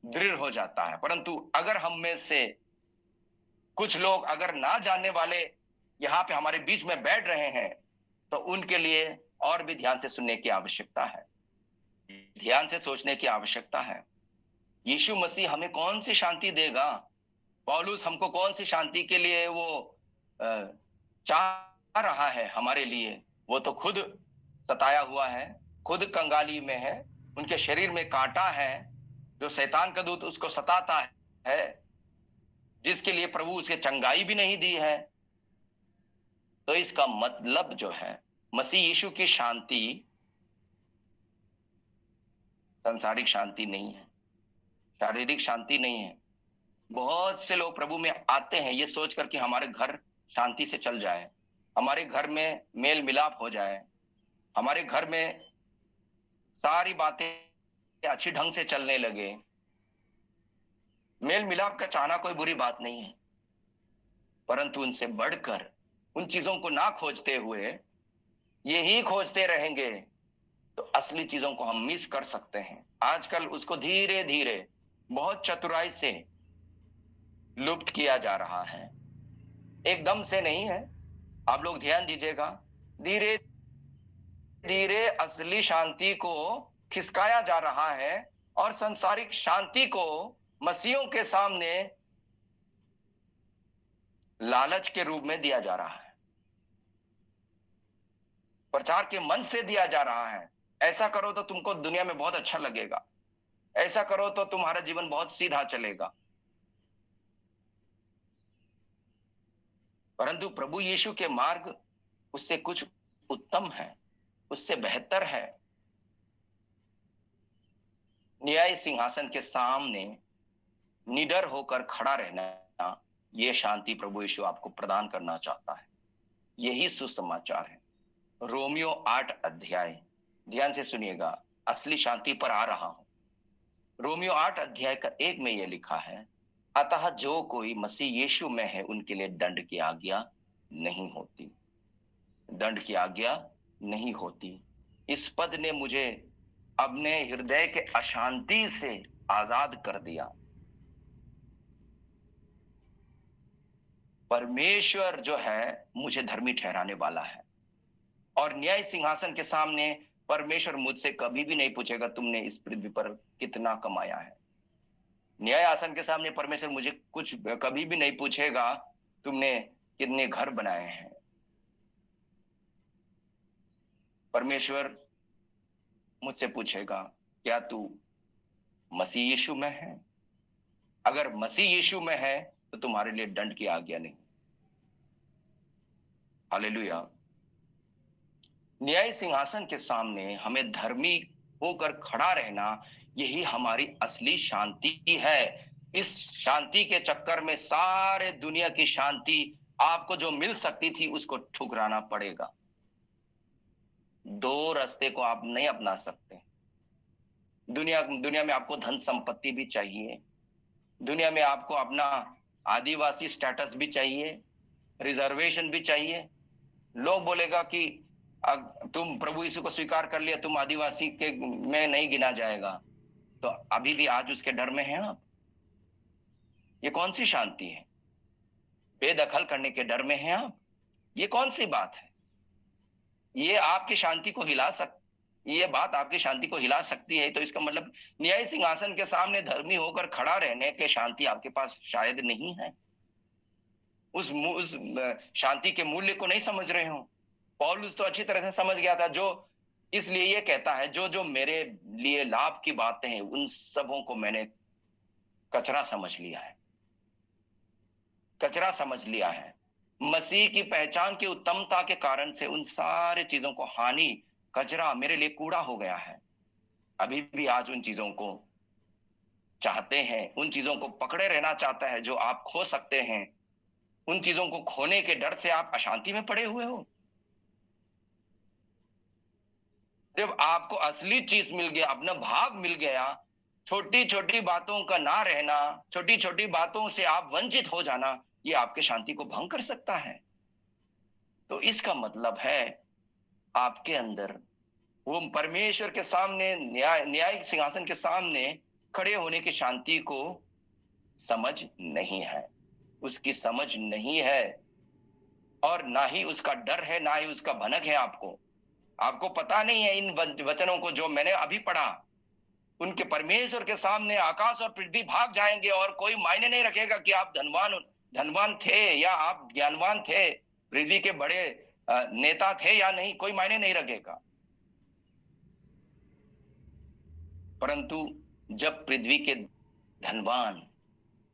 दृढ़ हो जाता है। परंतु अगर हम में से कुछ लोग अगर ना जानने वाले यहाँ पे हमारे बीच में बैठ रहे हैं, तो उनके लिए और भी ध्यान से सुनने की आवश्यकता है, ध्यान से सोचने की आवश्यकता है। यीशु मसीह हमें कौन सी शांति देगा? पौलुस हमको कौन सी शांति के लिए वो चाह रहा है हमारे लिए? वो तो खुद सताया हुआ है, खुद कंगाली में है, उनके शरीर में कांटा है, जो शैतान का दूत उसको सताता है, जिसके लिए प्रभु उसके चंगाई भी नहीं दी है। तो इसका मतलब जो है, मसीह यीशु की शांति सांसारिक शांति नहीं है, शारीरिक शांति नहीं है। बहुत से लोग प्रभु में आते हैं ये सोच कर कि हमारे घर शांति से चल जाए, हमारे घर में मेल मिलाप हो जाए, हमारे घर में सारी बातें अच्छी ढंग से चलने लगे। मेल मिलाप का चाहना कोई बुरी बात नहीं है, परंतु उनसे बढ़कर उन चीजों को ना खोजते हुए यही खोजते रहेंगे तो असली चीजों को हम मिस कर सकते हैं। आजकल उसको धीरे धीरे बहुत चतुराई से लुप्त किया जा रहा है, एकदम से नहीं है। आप लोग ध्यान दीजिएगा, धीरे धीरे असली शांति को खिसकाया जा रहा है और संसारिक शांति को मसीहों के सामने लालच के रूप में दिया जा रहा है, प्रचार के मन से दिया जा रहा है। ऐसा करो तो तुमको दुनिया में बहुत अच्छा लगेगा, ऐसा करो तो तुम्हारा जीवन बहुत सीधा चलेगा। परंतु प्रभु यीशु के मार्ग उससे कुछ उत्तम है, उससे बेहतर है। न्याय सिंहासन के सामने निडर होकर खड़ा रहना, यह शांति प्रभु यीशु आपको प्रदान करना चाहता है। यही सुसमाचार है। रोमियो 8 अध्याय, ध्यान से सुनिएगा, असली शांति पर आ रहा हूं। रोमियो 8 अध्याय का 1 में यह लिखा है, अतः जो कोई मसीह यीशु में है उनके लिए दंड की आज्ञा नहीं होती, दंड की आज्ञा नहीं होती। इस पद ने मुझे अपने हृदय के अशांति से आजाद कर दिया। परमेश्वर जो है मुझे धर्मी ठहराने वाला है, और न्याय सिंहासन के सामने परमेश्वर मुझसे कभी भी नहीं पूछेगा तुमने इस पृथ्वी पर कितना कमाया है। न्याय आसन के सामने परमेश्वर मुझे कुछ कभी भी नहीं पूछेगा तुमने कितने घर बनाए हैं। परमेश्वर मुझसे पूछेगा क्या तू मसीह यीशु में है? अगर मसीह यीशु में है तो तुम्हारे लिए दंड की आज्ञा नहीं। हालेलुया। न्याय सिंहासन के सामने हमें धर्मी होकर खड़ा रहना, यही हमारी असली शांति है। इस शांति के चक्कर में सारे दुनिया की शांति आपको जो मिल सकती थी उसको ठुकराना पड़ेगा। दो रास्ते को आप नहीं अपना सकते। दुनिया दुनिया में आपको धन संपत्ति भी चाहिए, दुनिया में आपको अपना आदिवासी स्टेटस भी चाहिए, रिजर्वेशन भी चाहिए। लोग बोलेगा कि तुम प्रभु यीशु को स्वीकार कर लिया, तुम आदिवासी के में नहीं गिना जाएगा। तो अभी भी आज उसके डर में हैं आप? ये कौन सी शांति है? बेदखल करने के डर में हैं आप? ये कौन सी बात है? ये आपकी शांति को ये बात आपकी शांति को हिला सकती है, तो इसका मतलब न्याय सिंहासन के सामने धर्मी होकर खड़ा रहने के शांति आपके पास शायद नहीं है। उस शांति के मूल्य को नहीं समझ रहे हो। पौलुस तो अच्छी तरह से समझ गया था, जो इसलिए ये कहता है, जो जो मेरे लिए लाभ की बातें हैं उन सबों को मैंने कचरा समझ लिया है, कचरा समझ लिया है। मसीह की पहचान की उत्तमता के कारण से उन सारे चीजों को हानि, कचरा मेरे लिए कूड़ा हो गया है। अभी भी आज उन चीजों को चाहते हैं, उन चीजों को पकड़े रहना चाहता है जो आप खो सकते हैं। उन चीजों को खोने के डर से आप अशांति में पड़े हुए हो। जब आपको असली चीज मिल गया, अपना भाग मिल गया, छोटी छोटी बातों का ना रहना, छोटी छोटी बातों से आप वंचित हो जाना, ये आपके शांति को भंग कर सकता है। तो इसका मतलब है आपके अंदर वो परमेश्वर के सामने, न्यायिक सिंहासन के सामने खड़े होने की शांति को समझ नहीं है, उसकी समझ नहीं है, और ना ही उसका डर है, ना ही उसका भनक है। आपको पता नहीं है इन वचनों को जो मैंने अभी पढ़ा, उनके परमेश्वर के सामने आकाश और पृथ्वी भाग जाएंगे और कोई मायने नहीं रखेगा कि आप धनवान थे या आप ज्ञानवान थे, पृथ्वी के बड़े नेता थे या नहीं, कोई मायने नहीं रखेगा। परंतु जब पृथ्वी के धनवान,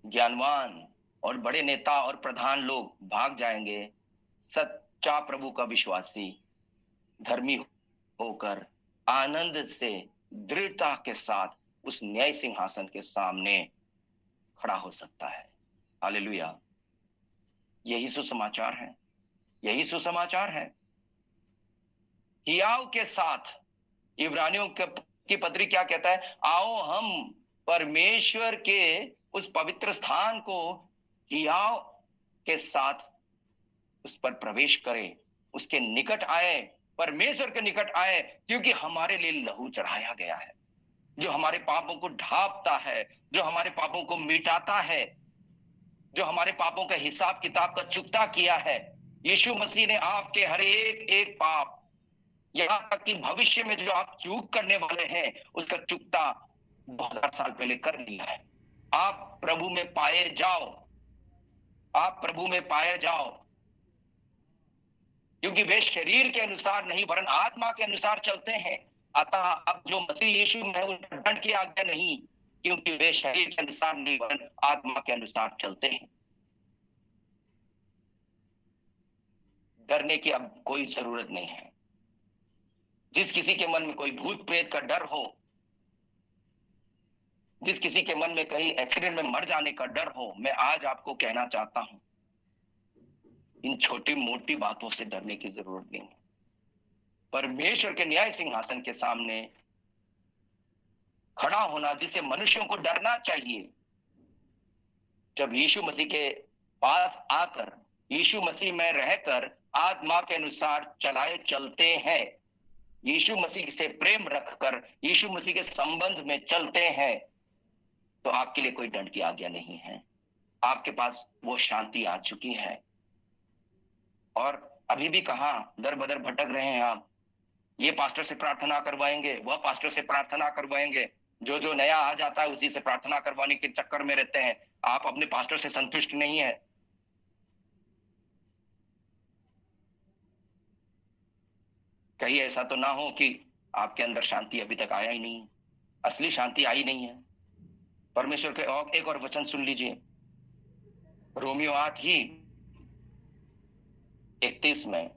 ज्ञानवान और बड़े नेता और प्रधान लोग भाग जाएंगे, सच्चा प्रभु का विश्वासी धर्मी होकर आनंद से, दृढ़ता के साथ उस न्याय सिंहासन के सामने खड़ा हो सकता है। हालेलुया। यही सुसमाचार है, यही सुसमाचार है। हियाव के साथ इब्रानियों की पत्री क्या कहता है? आओ हम परमेश्वर के उस पवित्र स्थान को हियाव के साथ उस पर प्रवेश करें, उसके निकट आए, परमेश्वर के निकट आए, क्योंकि हमारे लिए लहू चढ़ाया गया है, जो हमारे पापों को ढांपता है, जो हमारे पापों को मिटाता है, जो हमारे पापों का हिसाब किताब का चुकता किया है। यीशु मसीह ने आपके हर एक पाप, यहां तक कि भविष्य में जो आप चूक करने वाले हैं, उसका चुकता 2000 साल पहले कर लिया है। आप प्रभु में पाए जाओ, आप प्रभु में पाए जाओ, क्योंकि वे शरीर के अनुसार नहीं वरन आत्मा के अनुसार चलते हैं। अतः अब जो मसीह यीशु में है उन पर दंड की आज्ञा नहीं, क्योंकि वे शरीर के अनुसार नहीं वरन आत्मा के अनुसार चलते हैं। डरने की अब कोई जरूरत नहीं है। जिस किसी के मन में कोई भूत प्रेत का डर हो, जिस किसी के मन में कहीं एक्सीडेंट में मर जाने का डर हो, मैं आज आपको कहना चाहता हूं, इन छोटी मोटी बातों से डरने की जरूरत नहीं है। परमेश्वर के न्याय सिंहासन के सामने खड़ा होना, जिसे मनुष्यों को डरना चाहिए, जब यीशु मसीह के पास आकर, यीशु मसीह में रहकर आत्मा के अनुसार चलाए चलते हैं, यीशु मसीह से प्रेम रखकर यीशु मसीह के संबंध में चलते हैं, तो आपके लिए कोई दंड की आज्ञा नहीं है। आपके पास वो शांति आ चुकी है। और अभी भी कहां दर बदर भटक रहे हैं आप? ये पास्टर से प्रार्थना करवाएंगे, वह पास्टर से प्रार्थना करवाएंगे, जो जो नया आ जाता है उसी से प्रार्थना करवाने के चक्कर में रहते हैं। आप अपने पास्टर से संतुष्ट नहीं है। कहीं ऐसा तो ना हो कि आपके अंदर शांति अभी तक आया ही नहीं, असली शांति आई नहीं है। परमेश्वर के एक और वचन सुन लीजिए, रोमियो 8:31 में,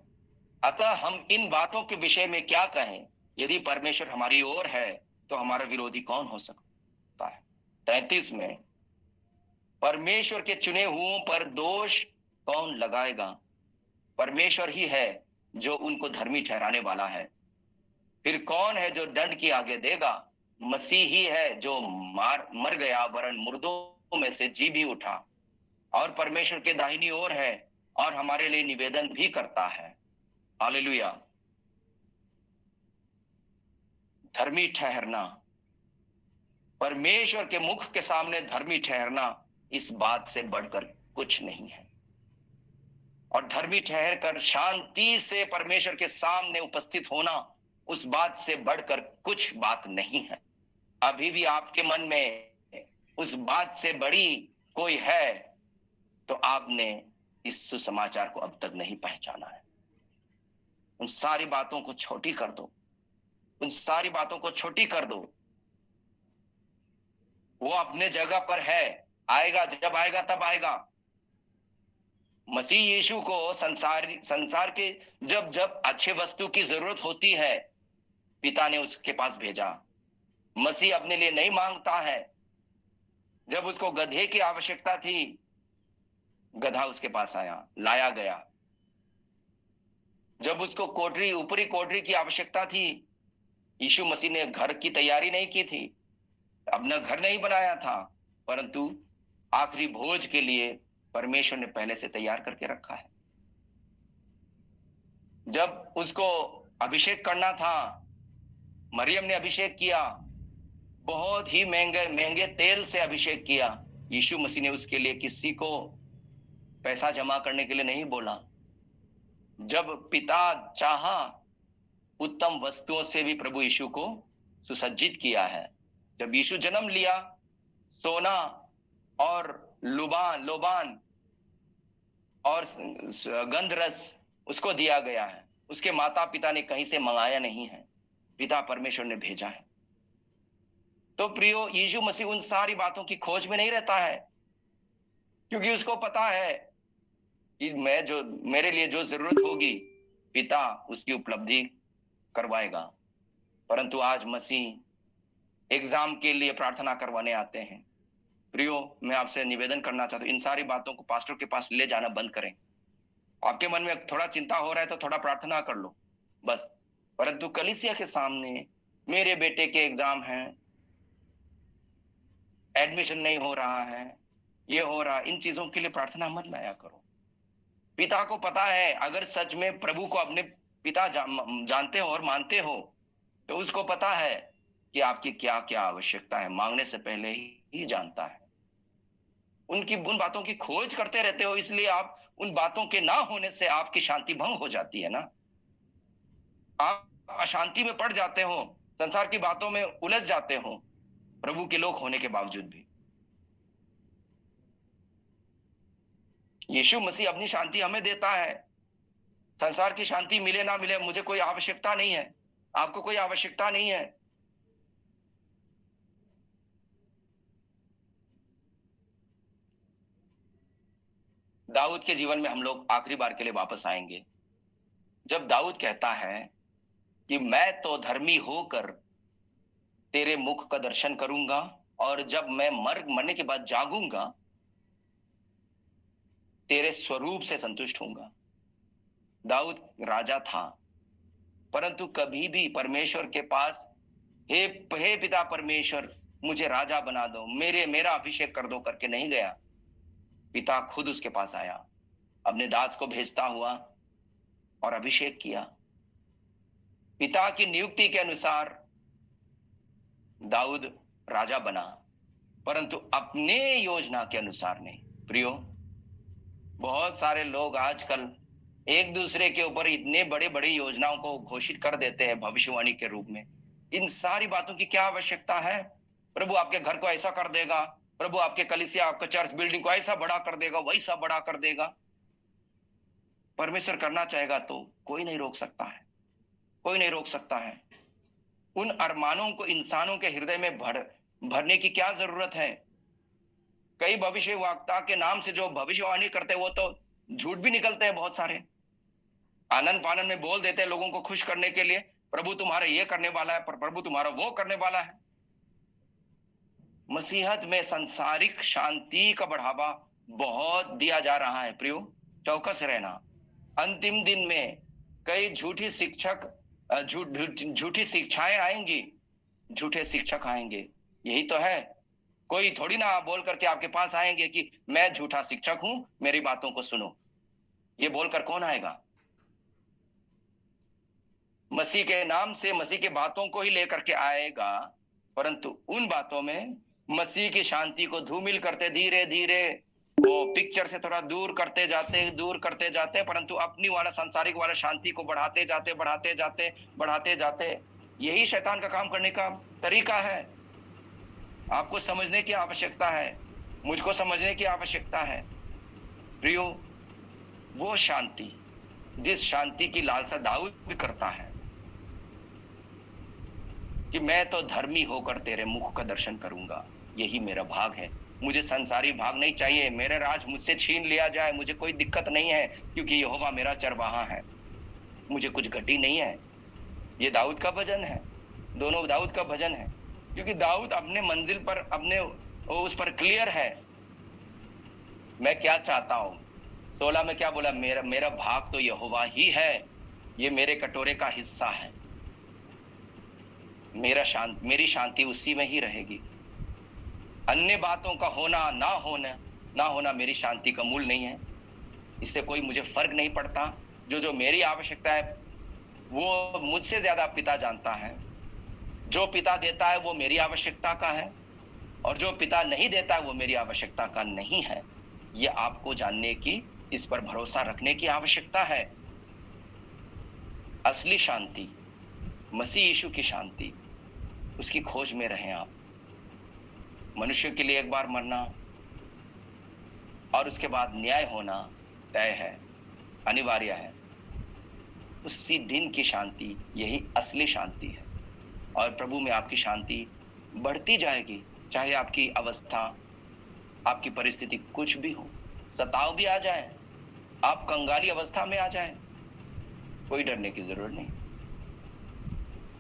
अतः हम इन बातों के विषय में क्या कहें? यदि परमेश्वर हमारी ओर है तो हमारा विरोधी कौन हो सकता है? 33 में, परमेश्वर के चुने हुओं पर दोष कौन लगाएगा? परमेश्वर ही है जो उनको धर्मी ठहराने वाला है। फिर कौन है जो दंड की आगे देगा? मसीह ही है जो मर गया, वरन मुर्दों में से जी भी उठा, और परमेश्वर के दाहिनी ओर है और हमारे लिए निवेदन भी करता है। हालेलुया। धर्मी ठहरना, परमेश्वर के मुख के सामने धर्मी ठहरना, इस बात से बढ़कर कुछ नहीं है। और धर्मी ठहरकर शांति से परमेश्वर के सामने उपस्थित होना, उस बात से बढ़कर कुछ बात नहीं है। अभी भी आपके मन में उस बात से बड़ी कोई है तो आपने इस सुसमाचार को अब तक नहीं पहचाना है। उन सारी बातों को छोटी कर दो, उन सारी बातों को छोटी कर दो। वो अपने जगह पर है, आएगा, जब आएगा तब आएगा। मसीह यीशु को संसार के जब जब अच्छे वस्तु की जरूरत होती है, पिता ने उसके पास भेजा। मसीह अपने लिए नहीं मांगता है। जब उसको गधे की आवश्यकता थी, गधा उसके पास आया, लाया गया। जब उसको कोठरी, ऊपरी कोठरी की आवश्यकता थी, यीशु मसीह ने घर की तैयारी नहीं की थी, अपना घर नहीं बनाया था, परंतु आखिरी भोज के लिए परमेश्वर ने पहले से तैयार करके रखा है। जब उसको अभिषेक करना था, मरियम ने अभिषेक किया, बहुत ही महंगे महंगे तेल से अभिषेक किया। यीशु मसीह ने उसके लिए किसी को पैसा जमा करने के लिए नहीं बोला। जब पिता चाहा, उत्तम वस्तुओं से भी प्रभु यीशु को सुसज्जित किया है। जब यीशु जन्म लिया, सोना और लोबान और गंधरस उसको दिया गया है। उसके माता पिता ने कहीं से मंगाया नहीं है, पिता परमेश्वर ने भेजा है। तो प्रियो, यीशु मसीह उन सारी बातों की खोज में नहीं रहता है, क्योंकि उसको पता है कि मेरे लिए जो जरूरत होगी, पिता उसकी उपलब्धि करवाएगा। परंतु आज मसीह एग्जाम के लिए प्रार्थना करवाने आते हैं। प्रियो, मैं आपसे निवेदन करना चाहता हूं, इन सारी बातों को पास्टर के पास ले जाना बंद करें। आपके मन में थोड़ा चिंता हो रहा है तो थोड़ा प्रार्थना कर लो बस। परंतु कलीसिया के सामने मेरे बेटे के एग्जाम हैं, एडमिशन नहीं हो रहा है, ये हो रहा, इन चीजों के लिए प्रार्थना मत लाया करो। पिता को पता है, अगर सच में प्रभु को अपने पिता जानते हो और मानते हो, तो उसको पता है कि आपकी क्या क्या आवश्यकता है, मांगने से पहले ही जानता है। उन बातों की खोज करते रहते हो, इसलिए आप उन बातों के ना होने से आपकी शांति भंग हो जाती है ना। आप अशांति में पड़ जाते हो, संसार की बातों में उलझ जाते हो, प्रभु के लोग होने के बावजूद भी। यीशु मसीह अपनी शांति हमें देता है। संसार की शांति मिले ना मिले, मुझे कोई आवश्यकता नहीं है, आपको कोई आवश्यकता नहीं है। दाऊद के जीवन में हम लोग आखिरी बार के लिए वापस आएंगे, जब दाऊद कहता है कि मैं तो धर्मी होकर तेरे मुख का दर्शन करूंगा, और जब मैं मरने के बाद जागूंगा, तेरे स्वरूप से संतुष्ट होऊंगा। दाऊद राजा था, परंतु कभी भी परमेश्वर के पास हे पिता परमेश्वर, मुझे राजा बना दो, मेरा अभिषेक कर दो करके नहीं गया। पिता खुद उसके पास आया, अपने दास को भेजता हुआ और अभिषेक किया। पिता की नियुक्ति के अनुसार दाऊद राजा बना, परंतु अपने योजना के अनुसार नहीं। प्रियो, बहुत सारे लोग आजकल एक दूसरे के ऊपर इतने बड़े बड़े योजनाओं को घोषित कर देते हैं भविष्यवाणी के रूप में। इन सारी बातों की क्या आवश्यकता है? प्रभु आपके घर को ऐसा कर देगा, प्रभु आपके कलीसिया, आपके चर्च बिल्डिंग को ऐसा बड़ा कर देगा, वैसा बड़ा कर देगा। परमेश्वर करना चाहेगा तो कोई नहीं रोक सकता है, कोई नहीं रोक सकता है। उन अरमानों को इंसानों के हृदय में भरने की क्या जरूरत है? कई भविष्यवक्ता के नाम से जो भविष्यवाणी करते हैं, वो तो झूठ भी निकलते हैं बहुत सारे। आनंद फानन में बोल देते हैं लोगों को खुश करने के लिए, प्रभु तुम्हारा ये करने वाला है, प्रभु तुम्हारा वो करने वाला है। मसीहत में सांसारिक शांति का बढ़ावा बहुत दिया जा रहा है प्रियो, चौकस रहना। अंतिम दिन में कई झूठी शिक्षाएं आएंगी, झूठे शिक्षक आएंगे। यही तो है, कोई थोड़ी ना बोल करके आपके पास आएंगे कि मैं झूठा शिक्षक हूं, मेरी बातों को सुनो। ये बोलकर कौन आएगा? मसीह के नाम से मसीह की बातों को ही लेकर के आएगा, परंतु उन बातों में मसीह की शांति को धूमिल करते, धीरे धीरे वो पिक्चर से थोड़ा दूर करते जाते, परंतु अपनी वाला सांसारिक वाला शांति को बढ़ाते जाते। यही शैतान का काम करने का तरीका है। आपको समझने की आवश्यकता है, मुझको समझने की आवश्यकता है प्रियो। वो शांति, जिस शांति की लालसा दाऊद करता है कि मैं तो धर्मी होकर तेरे मुख का दर्शन करूंगा, यही मेरा भाग है। मुझे संसारी भाग नहीं चाहिए, मेरा राज मुझसे छीन लिया जाए, मुझे कोई दिक्कत नहीं है, क्योंकि यहोवा मेरा चरवाहा है, मुझे कुछ घटी नहीं है। ये दाऊद का भजन है, दोनों दाऊद का भजन है, क्योंकि दाऊद अपने मंजिल पर, अपने उस पर क्लियर है, मैं क्या चाहता हूं। 16 में क्या बोला? मेरा भाग तो यहोवा ही है, ये मेरे कटोरे का हिस्सा है, मेरी शांति उसी में ही रहेगी। अन्य बातों का होना ना होना मेरी शांति का मूल नहीं है। इससे कोई मुझे फर्क नहीं पड़ता। जो मेरी आवश्यकता है वो मुझसे ज्यादा पिता जानता है। जो पिता देता है वो मेरी आवश्यकता का है, और जो पिता नहीं देता है वो मेरी आवश्यकता का नहीं है। ये आपको जानने की, इस पर भरोसा रखने की आवश्यकता है। असली शांति, मसीह यीशु की शांति, उसकी खोज में रहें आप। मनुष्य के लिए एक बार मरना और उसके बाद न्याय होना तय है, अनिवार्य है। उसी दिन की शांति यही असली शांति है, और प्रभु में आपकी शांति बढ़ती जाएगी। चाहे आपकी अवस्था, आपकी परिस्थिति कुछ भी हो, सताव भी आ जाए, आप कंगाली अवस्था में आ जाए, कोई डरने की जरूरत नहीं।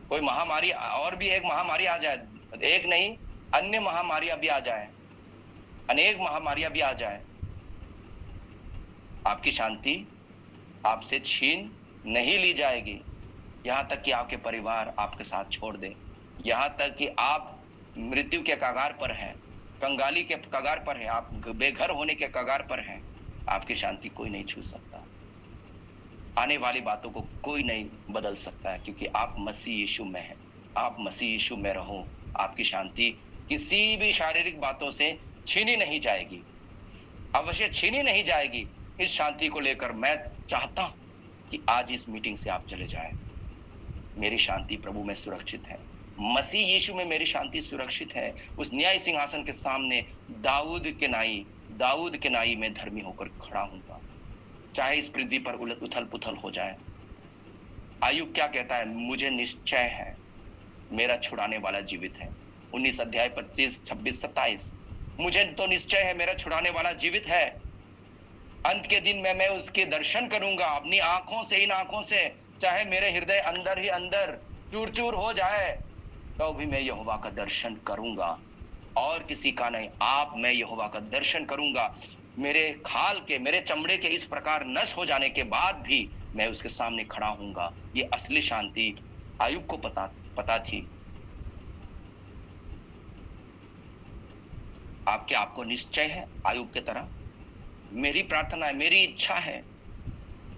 कोई महामारी, और भी एक महामारी आ जाए, एक नहीं अन्य महामारियां भी आ जाए, अनेक महामारियां भी आ जाए, आपकी शांति आपसे छीन नहीं ली जाएगी। यहां तक कि आपके परिवार आपके साथ छोड़ दे, यहां तक कि आप मृत्यु के कगार पर हैं, कंगाली के कगार पर हैं, आप बेघर होने के कगार पर हैं, आपकी शांति कोई नहीं छू सकता। आने वाली बातों को कोई नहीं बदल सकता है, क्योंकि आप मसीह यीशु में हैं। आप मसीह यीशु में रहो, आपकी शांति किसी भी शारीरिक बातों से छीनी नहीं जाएगी, अवश्य छीनी नहीं जाएगी। इस शांति को लेकर मैं चाहता हूं कि आज इस मीटिंग से आप चले जाएं। मेरी शांति प्रभु में सुरक्षित है, मसीह यीशु में मेरी शांति सुरक्षित है। उस न्याय सिंहासन के सामने दाऊद के नाई में धर्मी होकर खड़ा हूंगा, चाहे इस पृथ्वी पर उथल पुथल हो जाए। आयुब क्या कहता है? मुझे निश्चय है मेरा छुड़ाने वाला जीवित है। 19 अध्याय 25, 26, 27। मुझे तो निश्चय है मेरा छुड़ाने वाला जीवित है। अंत के दिन में मैं उसके दर्शन करूंगा अपनी आंखों से, इन आंखों से, चाहे मेरे हृदय अंदर ही अंदर चूर चूर हो जाए, तो भी मैं यहोवा का दर्शन करूंगा, और किसी का नहीं। आप, मैं यहोवा का दर्शन करूंगा। मेरे खाल के, मेरे चमड़े के इस प्रकार नष्ट हो जाने के बाद भी मैं उसके सामने खड़ा हूंगा। ये असली शांति आयुब को पता थी। आपको निश्चय है आयुब के तरह? मेरी प्रार्थना है, मेरी इच्छा है,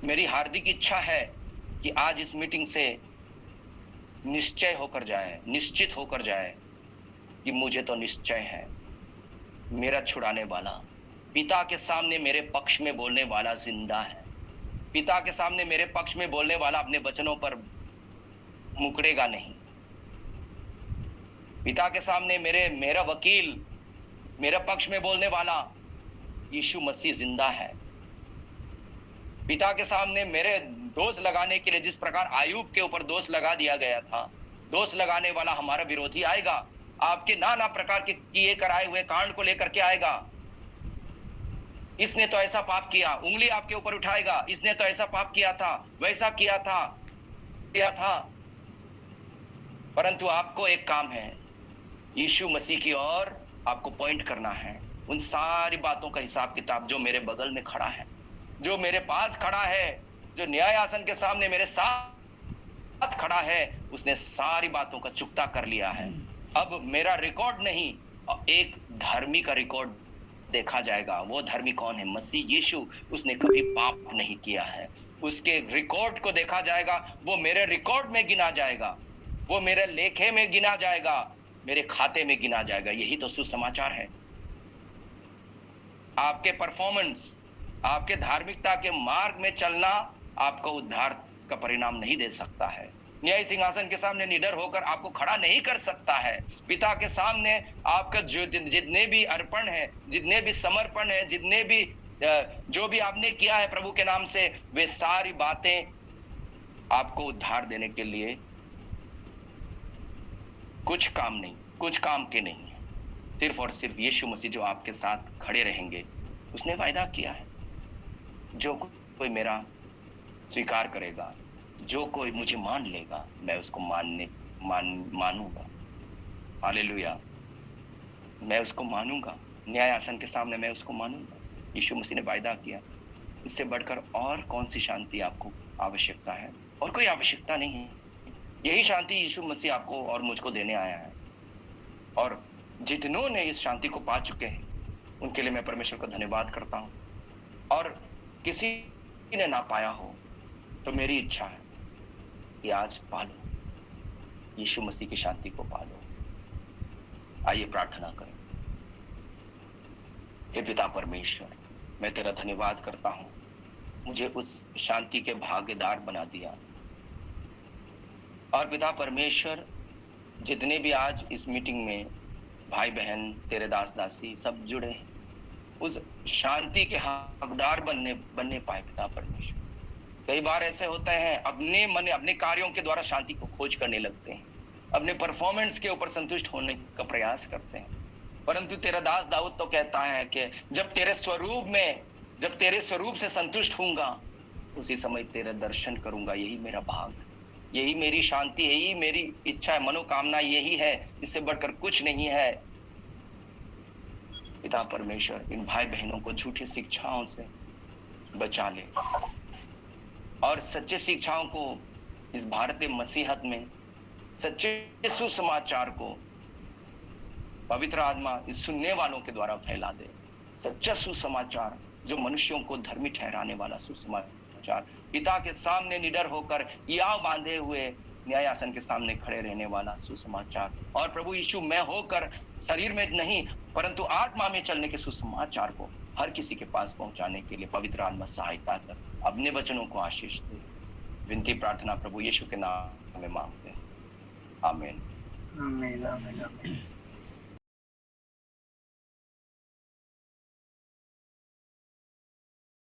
मेरी हार्दिक इच्छा है कि आज इस मीटिंग से निश्चय होकर जाए, निश्चित होकर जाए कि मुझे तो निश्चय है मेरा छुड़ाने वाला, पिता के सामने मेरे पक्ष में बोलने वाला जिंदा है। पिता के सामने मेरे पक्ष में बोलने वाला अपने वचनों पर मुकरेगा नहीं। पिता के सामने मेरा वकील, मेरे पक्ष में बोलने वाला यीशु मसीह जिंदा है। पिता के सामने मेरे दोष लगाने के लिए, जिस प्रकार आयुब के ऊपर दोष लगा दिया गया था, दोष लगाने वाला हमारा विरोधी आएगा, आपके नाना प्रकार के किए कराए हुए कांड को लेकर के आएगा। इसने तो ऐसा पाप किया, उंगली आपके ऊपर उठाएगा, इसने तो ऐसा पाप किया था, वैसा किया था। परंतु आपको एक काम है, यीशु मसीह की ओर आपको पॉइंट करना है। उन सारी बातों का हिसाब किताब जो मेरे बगल में खड़ा है, जो मेरे पास खड़ा है, जो न्याय आसन के सामने मेरे साथ खड़ा है, उसने सारी बातों का चुकता कर लिया है। अब मेरा रिकॉर्ड नहीं, एक धर्मी का रिकॉर्ड देखा जाएगा। वो धर्मी कौन है? मसीह यीशु। उसने कभी पाप नहीं किया है, उसके रिकॉर्ड को देखा जाएगा। वो मेरे रिकॉर्ड में गिना जाएगा, वो मेरे लेखे में गिना जाएगा, मेरे खाते में गिना जाएगा। यही तो सुसमाचार है। आपके परफॉर्मेंस, आपके धार्मिकता के मार्ग में चलना आपको उद्धार का परिणाम नहीं दे सकता है। न्याय सिंहासन के सामने निडर होकर आपको खड़ा नहीं कर सकता है। पिता के सामने आपका जितने भी अर्पण है, जितने भी समर्पण है, जितने भी जो भी आपने किया है प्रभु के नाम से, वे सारी बातें आपको उद्धार देने के लिए कुछ काम के नहीं है। सिर्फ और सिर्फ यीशु मसीह जो आपके साथ खड़े रहेंगे। उसने वायदा किया है, जो कोई मेरा स्वीकार करेगा, जो कोई मुझे मान लेगा, मैं उसको मानूंगा। हालेलुया। मैं उसको मानूंगा, न्याय आसन के सामने मैं उसको मानूंगा। यीशु मसीह ने वायदा किया। इससे बढ़कर और कौन सी शांति आपको आवश्यकता है? और कोई आवश्यकता नहीं है। यही शांति यीशु मसीह आपको और मुझको देने आया है। और जितनों ने इस शांति को पा चुके हैं, उनके लिए मैं परमेश्वर का धन्यवाद करता हूं। और किसी ने ना पाया हो तो मेरी इच्छा है कि आज पालो, यीशु मसीह की शांति को पालो। आइए प्रार्थना करें। हे पिता परमेश्वर, मैं तेरा धन्यवाद करता हूं, मुझे उस शांति के भागीदार बना दिया। और पिता परमेश्वर, जितने भी आज इस मीटिंग में भाई बहन, तेरे दास दासी सब जुड़े हैं, उस शांति के हकदार बनने पाए पिता परमेश्वर। कई बार ऐसे होते हैं, अपने कार्यों के द्वारा शांति को खोज करने लगते हैं, अपने परफॉर्मेंस के ऊपर संतुष्ट होने का प्रयास करते हैं। परंतु तेरा दास दाऊद तो कहता है कि जब तेरे स्वरूप से संतुष्ट होऊंगा, उसी समय तेरा दर्शन करूंगा। यही मेरा भाग है, यही मेरी शांति है, यही मेरी इच्छा है, मनोकामना यही है, इससे बढ़कर कुछ नहीं है। पिता परमेश्वर, इन भाई बहनों को झूठी शिक्षाओं से बचा ले और सच्चे शिक्षाओं को इस भारतीय मसीहत में, सच्चे सुसमाचार को पवित्र आत्मा इस सुनने वालों के द्वारा फैला दे। सच्चा सुसमाचार जो मनुष्यों को धर्मी ठहराने वाला सुसमाचार, पिता के सामने निडर होकर या बांधे हुए न्याय आसन के सामने खड़े रहने वाला सुसमाचार, और प्रभु यीशु मैं होकर शरीर में नहीं परंतु आत्मा में चलने के सुसमाचार को हर किसी के पास पहुंचाने के लिए पवित्र आत्मा सहायता कर, अपने वचनों को आशीष दे। विनती प्रार्थना प्रभु यीशु के नाम में मांगते हैं, आमीन। आमीन, आमीन, आमीन।